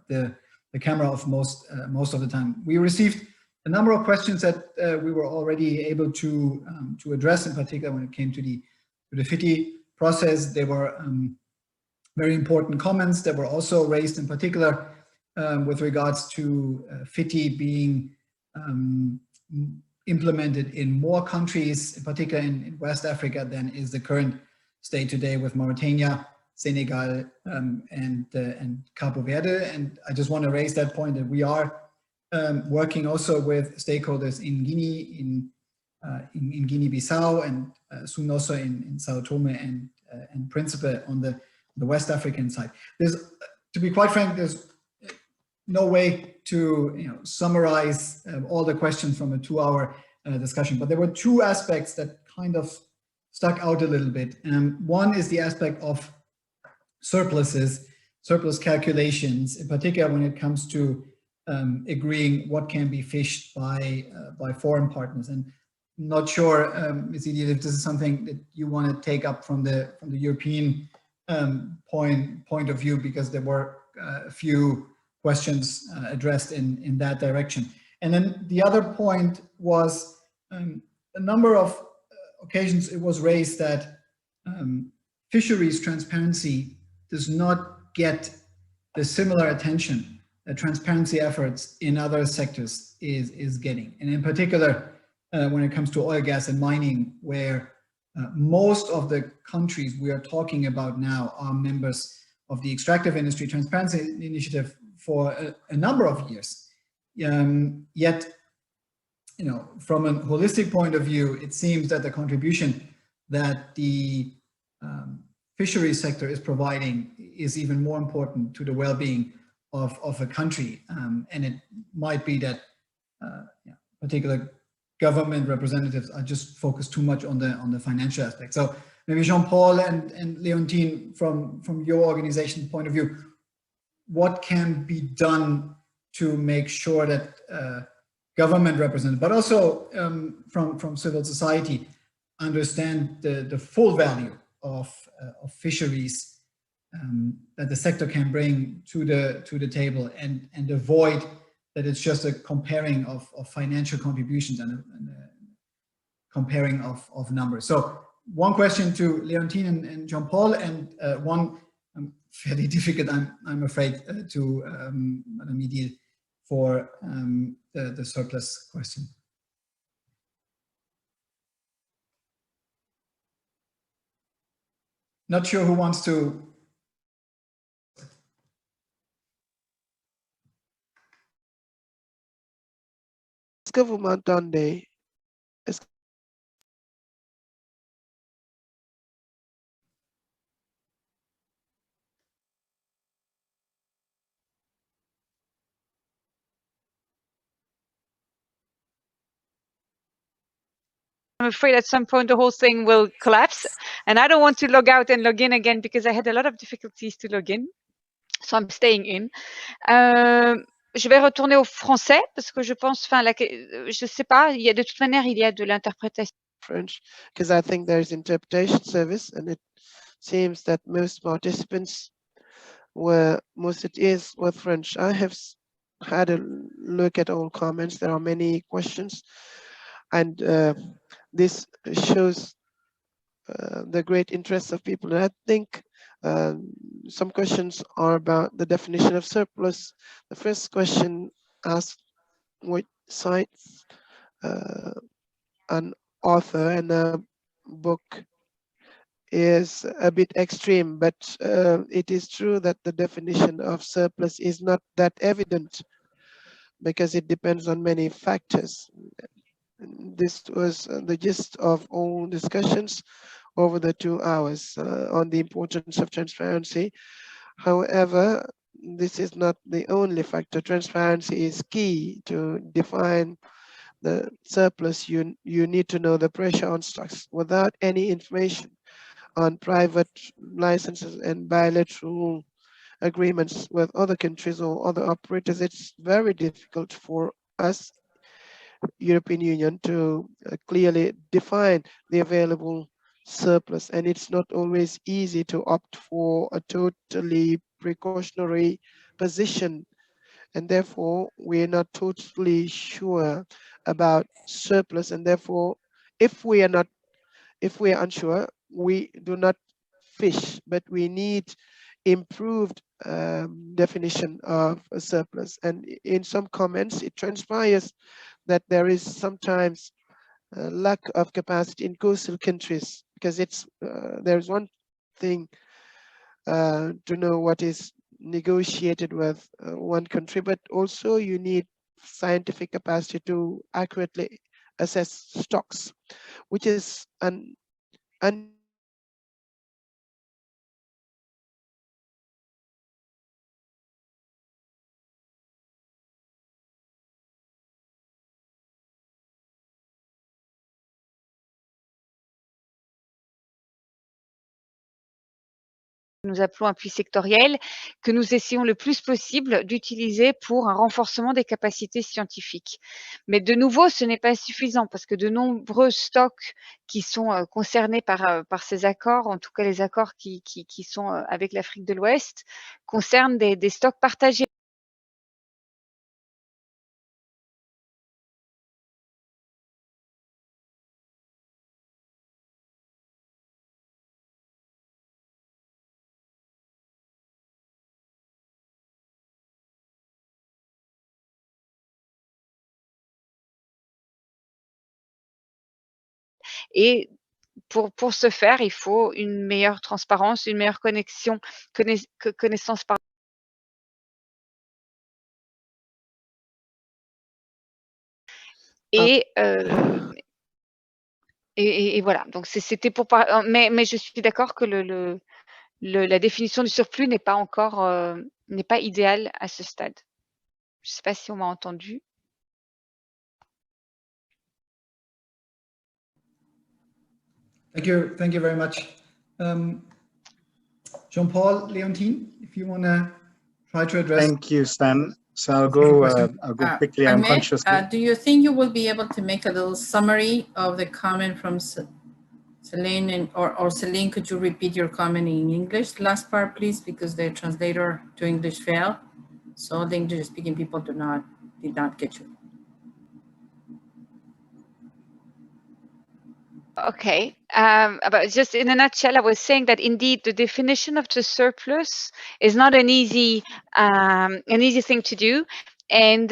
the camera off most of the time. We received a number of questions that we were already able to address, in particular when it came to the FiTI process. They were very important comments that were also raised, in particular with regards to FiTI being implemented in more countries, in particular in West Africa, than is the current state today with Mauritania, Senegal, and Cabo Verde. And I just want to raise that point that we are working also with stakeholders in Guinea, in Guinea-Bissau, and soon also in Sao Tome and Principe on the West African side. There's, to be quite frank, there's no way to summarize all the questions from a 2-hour discussion, but there were 2 aspects that kind of stuck out a little bit. One is the aspect of surplus calculations, in particular when it comes to agreeing what can be fished by foreign partners. And I'm not sure, Ms. Edith, if this is something that you want to take up from the European point of view, because there were a few questions addressed in that direction. And then the other point was a number of occasions it was raised that fisheries transparency does not get the similar attention that transparency efforts in other sectors is getting. And in particular, when it comes to oil, gas, and mining, where most of the countries we are talking about now are members of the Extractive Industry Transparency Initiative for a number of years. Yet, you know, from a holistic point of view, it seems that the contribution that the fisheries sector is providing is even more important to the well-being of a country. And it might be that particular government representatives are just focused too much on the financial aspect. So maybe Jean-Paul and Leontine, from your organization point of view, what can be done to make sure that government representatives, but also from civil society, understand the full value of fisheries that the sector can bring to the table, and avoid that it's just a comparing of financial contributions and a comparing of numbers. So one question to Leontine and Jean-Paul, and one fairly difficult, I'm afraid, to Madame Idil for the surplus question. Not sure who wants to. Government done the I'm afraid at some point the whole thing will collapse, and I don't want to log out and log in again because I had a lot of difficulties to log in. So I'm staying in. Je vais retourner au français parce que je pense, enfin, je sais pas, il y a de toute manière, il y a de l'interprétation. French, because I think there is interpretation service, and it seems that most participants were French. I have had a look at all comments. There are many questions, and this shows the great interest of people. And I think some questions are about the definition of surplus. The first question asked what cites an author and a book is a bit extreme, but it is true that the definition of surplus is not that evident because it depends on many factors. This was the gist of all discussions over the 2 hours on the importance of transparency. However, this is not the only factor. Transparency is key to define the surplus. You need to know the pressure on stocks. Without any information on private licenses and bilateral agreements with other countries or other operators, it's very difficult for us, European Union, to clearly define the available surplus, and it's not always easy to opt for a totally precautionary position, and therefore we're not totally sure about surplus, and therefore if we are unsure, we do not fish, but we need improved definition of a surplus. And in some comments it transpires that there is sometimes lack of capacity in coastal countries, because it's there's one thing to know what is negotiated with one country, but also you need scientific capacity to accurately assess stocks, which is an nous appelons appui sectoriel, que nous essayons le plus possible d'utiliser pour un renforcement des capacités scientifiques. Mais de nouveau, ce n'est pas suffisant parce que de nombreux stocks qui sont concernés par ces accords, en tout cas les accords qui sont avec l'Afrique de l'Ouest, concernent des stocks partagés. Et pour ce faire, il faut une meilleure transparence, une meilleure connaissance par et voilà. Donc c'était pour pas. Mais je suis d'accord que la définition du surplus n'est pas encore n'est pas idéale à ce stade. Je ne sais pas si on m'a entendu. Thank you very much. Jean-Paul, Leontine, if you want to try to address. Thank you, Stan. So I'll go quickly. I'm conscious. Do you think you will be able to make a little summary of the comment from Celine, or Celine, could you repeat your comment in English, last part, please, because the translator to English failed. So the English-speaking people did not get you. Okay, but just in a nutshell, I was saying that indeed the definition of the surplus is not an easy thing to do, and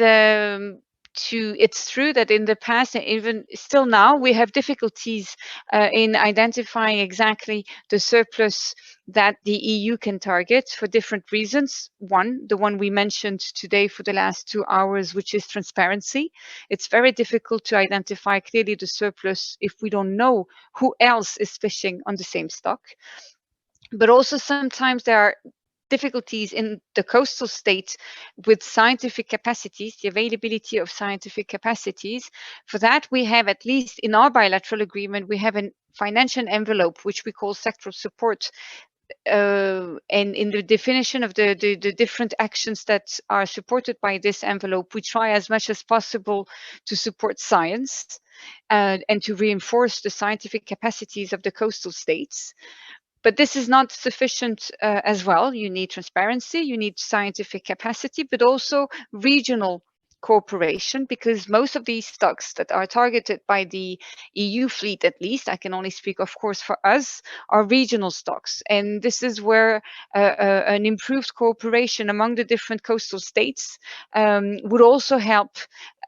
it's true that in the past and even still now we have difficulties in identifying exactly the surplus that the EU can target for different reasons. The one we mentioned today for the last 2 hours, which is transparency. It's very difficult to identify clearly the surplus if we don't know who else is fishing on the same stock. But also sometimes there are difficulties in the coastal states with scientific capacities, the availability of scientific capacities. For that, we have, at least in our bilateral agreement, we have a financial envelope, which we call sectoral support. And in the definition of the different actions that are supported by this envelope, we try as much as possible to support science and to reinforce the scientific capacities of the coastal states. But this is not sufficient as well. You need transparency, you need scientific capacity, but also regional cooperation, because most of these stocks that are targeted by the EU fleet, at least, I can only speak, of course, for us, are regional stocks. And this is where an improved cooperation among the different coastal states would also help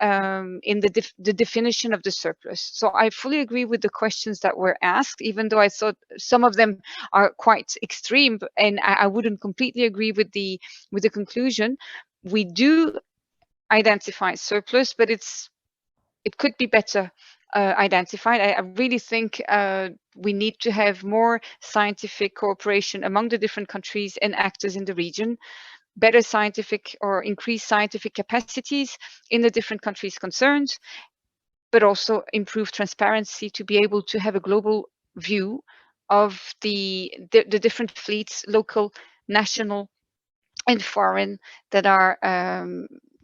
in the definition of the surplus. So I fully agree with the questions that were asked, even though I thought some of them are quite extreme, and I wouldn't completely agree with the conclusion. We do identify surplus, but it could be better identified. I really think we need to have more scientific cooperation among the different countries and actors in the region, better scientific or increased scientific capacities in the different countries concerned, but also improve transparency to be able to have a global view of the different fleets, local, national, and foreign, that are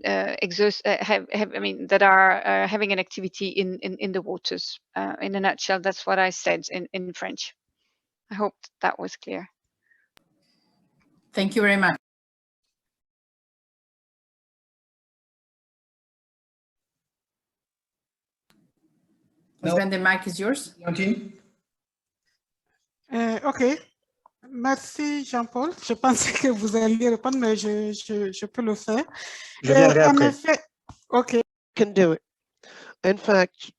that are having an activity in the waters. In a nutshell, that's what I said in French. I hope that was clear. Thank you very much. Sven, the mic is yours. OK. Merci, Jean-Paul. Je pensais que vous alliez répondre, mais je peux le faire. Je viendrai après. Effet, OK. Can do it. In fact,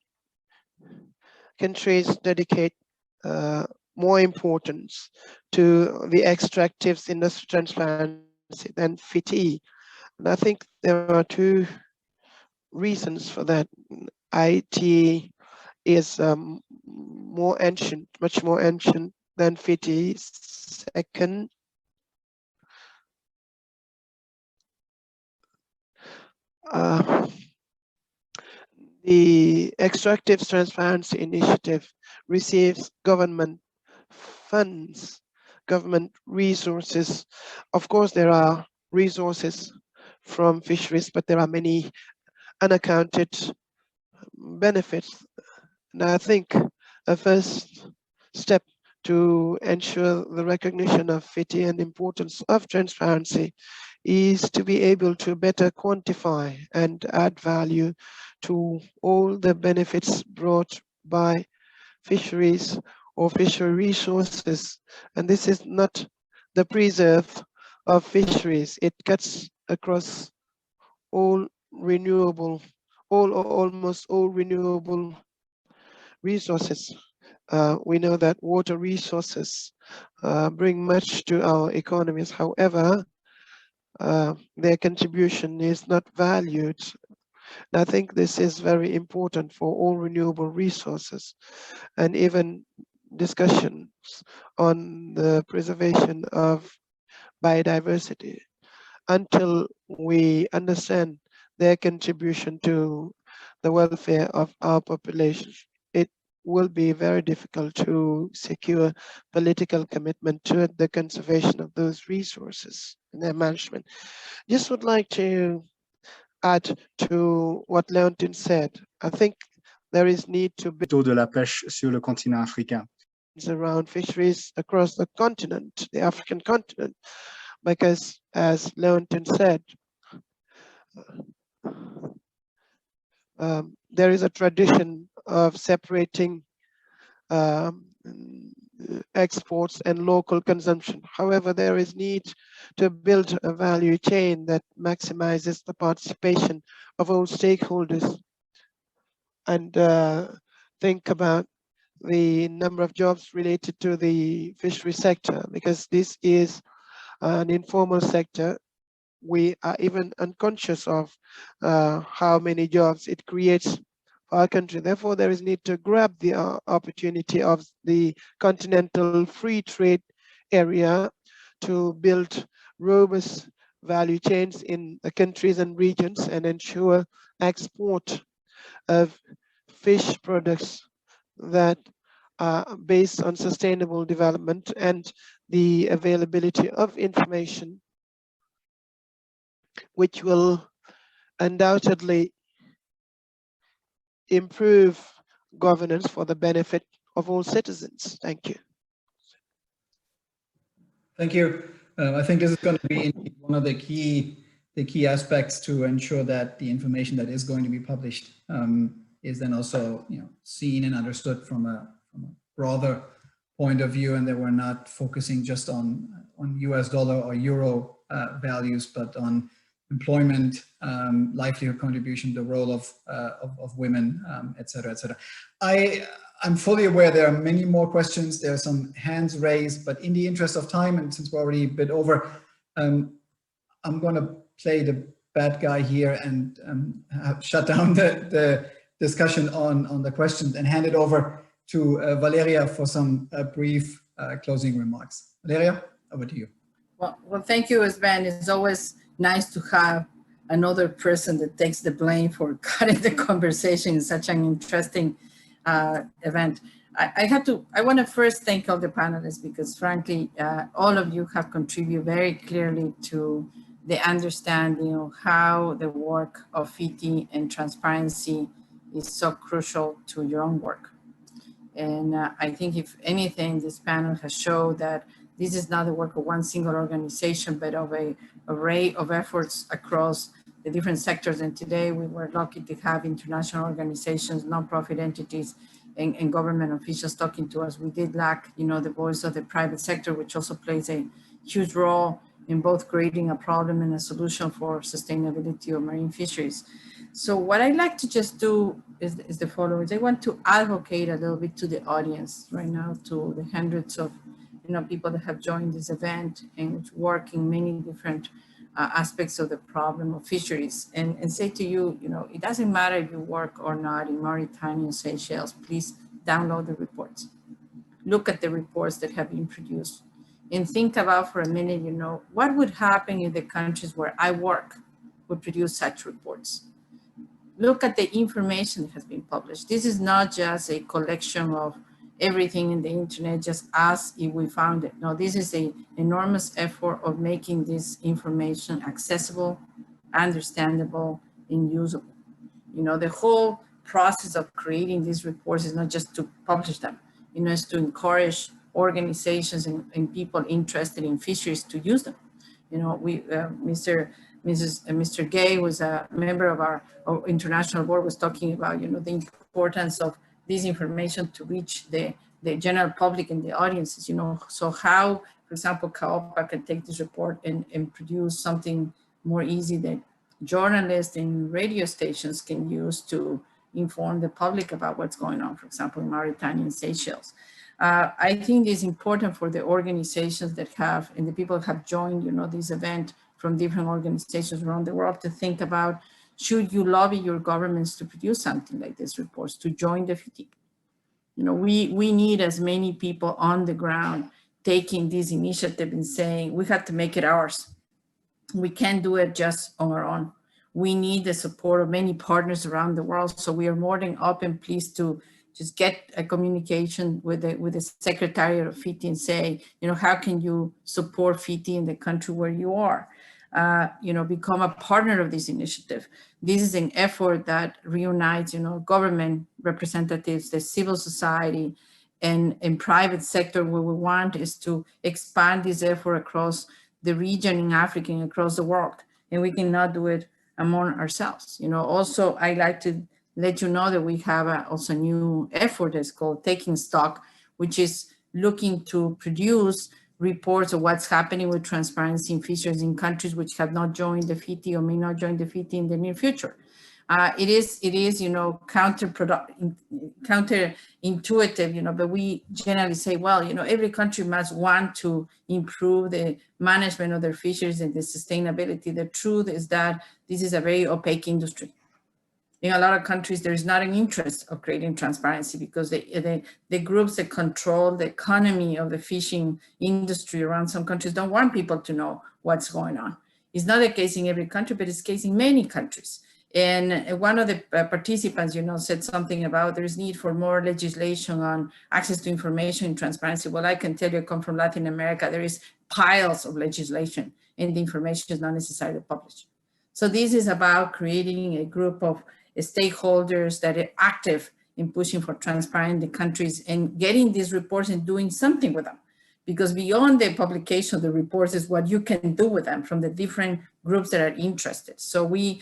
countries dedicate more importance to the extractives industry transparency than FiTI. And I think there are 2 reasons for that. IT is more ancient, much more ancient than FiTI. Second, the Extractives Transparency Initiative receives government funds, government resources. Of course, there are resources from fisheries, but there are many unaccounted benefits. And I think a first step to ensure the recognition of FiTI and importance of transparency is to be able to better quantify and add value to all the benefits brought by fisheries or fishery resources. And this is not the preserve of fisheries. It cuts across all renewable, almost all renewable resources. We know that water resources bring much to our economies. However, their contribution is not valued. And I think this is very important for all renewable resources, and even discussions on the preservation of biodiversity. Until we understand their contribution to the welfare of our population, it will be very difficult to secure political commitment to the conservation of those resources and their management. Just would like to add to what Leontine said. I think there is need to be de la pêche sur le continent africain. around fisheries across the continent, the African continent, because as Leontine said, there is a tradition of separating exports and local consumption. However, there is need to build a value chain that maximizes the participation of all stakeholders, and think about the number of jobs related to the fishery sector, because this is an informal sector. We are even unconscious of how many jobs it creates for our country. Therefore, there is need to grab the opportunity of the continental free trade area to build robust value chains in the countries and regions and ensure export of fish products that are based on sustainable development and the availability of information, which will undoubtedly improve governance for the benefit of all citizens. Thank you. Thank you. I think this is going to be one of the key aspects to ensure that the information that is going to be published is then also, seen and understood from a broader point of view, and that we're not focusing just on US dollar or euro values, but on employment, livelihood contribution, the role of women, et cetera, et cetera. I'm fully aware there are many more questions. There are some hands raised, but in the interest of time, and since we're already a bit over, I'm going to play the bad guy here and shut down the discussion on the questions and hand it over to Valeria for some brief closing remarks. Valeria, over to you. Well, thank you, Sven. It's always nice to have another person that takes the blame for cutting the conversation in such an interesting event. I want to first thank all the panelists, because frankly, all of you have contributed very clearly to the understanding of how the work of FiTI and transparency is so crucial to your own work. And I think if anything, this panel has shown that this is not the work of one single organization, but of an array of efforts across the different sectors. And today we were lucky to have international organizations, nonprofit entities, and government officials talking to us. We did lack, the voice of the private sector, which also plays a huge role in both creating a problem and a solution for sustainability of marine fisheries. So what I'd like to just do is the following. I want to advocate a little bit to the audience right now, to the hundreds of people that have joined this event and work in many different aspects of the problem of fisheries, and say to you, it doesn't matter if you work or not in Mauritania, Seychelles, please download the reports. Look at the reports that have been produced and think about for a minute, what would happen if the countries where I work would produce such reports? Look at the information that has been published. This is not just a collection of everything in the internet, just as if we found it. No, this is an enormous effort of making this information accessible, understandable, and usable. The whole process of creating these reports is not just to publish them, it's to encourage organizations and people interested in fisheries to use them. Mr. Gay was a member of our international board, was talking about, the importance of this information to reach the general public and the audiences, so how, for example, CAOPA can take this report and produce something more easy that journalists and radio stations can use to, inform the public about what's going on, for example, in Mauritania and Seychelles. I think it's important for the organizations that have, and the people that have joined, this event from different organizations around the world to think about, should you lobby your governments to produce something like this reports, to join the FiTI? We need as many people on the ground taking this initiative and saying, we have to make it ours. We can't do it just on our own. We need the support of many partners around the world. So we are more than open, pleased to just get a communication with the Secretariat of FiTI and say, how can you support FiTI in the country where you are? Become a partner of this initiative. This is an effort that reunites, government representatives, the civil society, and private sector. What we want is to expand this effort across the region in Africa and across the world. And we cannot do it among ourselves. Also, I like to let you know that we have also a new effort that's called Taking Stock, which is looking to produce reports of what's happening with transparency in fisheries in countries which have not joined the FiTI or may not join the FiTI in the near future. It is counterintuitive, but we generally say, well, every country must want to improve the management of their fisheries and the sustainability. The truth is that this is a very opaque industry. In a lot of countries, there is not an interest of creating transparency because the groups that control the economy of the fishing industry around some countries don't want people to know what's going on. It's not the case in every country, but it's the case in many countries. And one of the participants, said something about there's need for more legislation on access to information and transparency. Well, I can tell you, I come from Latin America, there is piles of legislation and the information is not necessarily published. So this is about creating a group of stakeholders that are active in pushing for transparent in the countries and getting these reports and doing something with them. Because beyond the publication of the reports is what you can do with them from the different groups that are interested. So we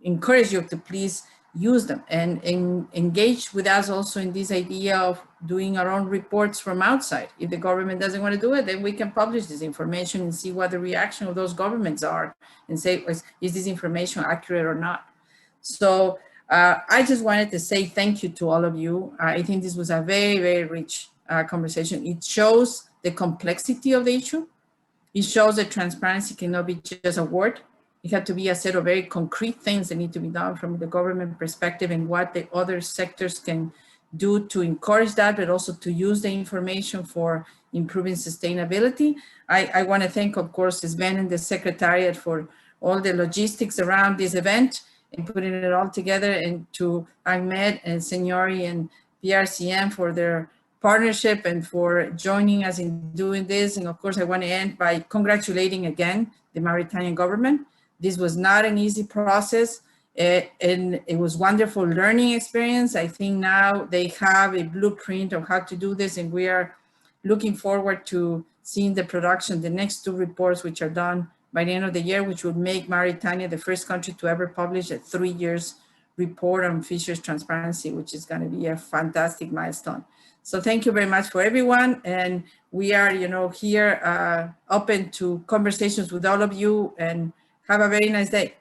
encourage you to please use them and engage with us also in this idea of doing our own reports from outside. If the government doesn't want to do it, then we can publish this information and see what the reaction of those governments are and say, is this information accurate or not? So I just wanted to say thank you to all of you. I think this was a very, very rich conversation. It shows the complexity of the issue. It shows that transparency cannot be just a word. It had to be a set of very concrete things that need to be done from the government perspective and what the other sectors can do to encourage that, but also to use the information for improving sustainability. I want to thank, of course, Sven and the Secretariat for all the logistics around this event and putting it all together, and to Ahmed and Seniori and PRCM for their partnership and for joining us in doing this. And of course, I want to end by congratulating again the Mauritanian government. This was not an easy process, and it was wonderful learning experience. I think now they have a blueprint of how to do this, and we are looking forward to seeing the production, the next two reports, which are done by the end of the year, which would make Mauritania the first country to ever publish a 3 years report on fisheries transparency, which is going to be a fantastic milestone. So thank you very much for everyone. And we are, here open to conversations with all of you, and have a very nice day.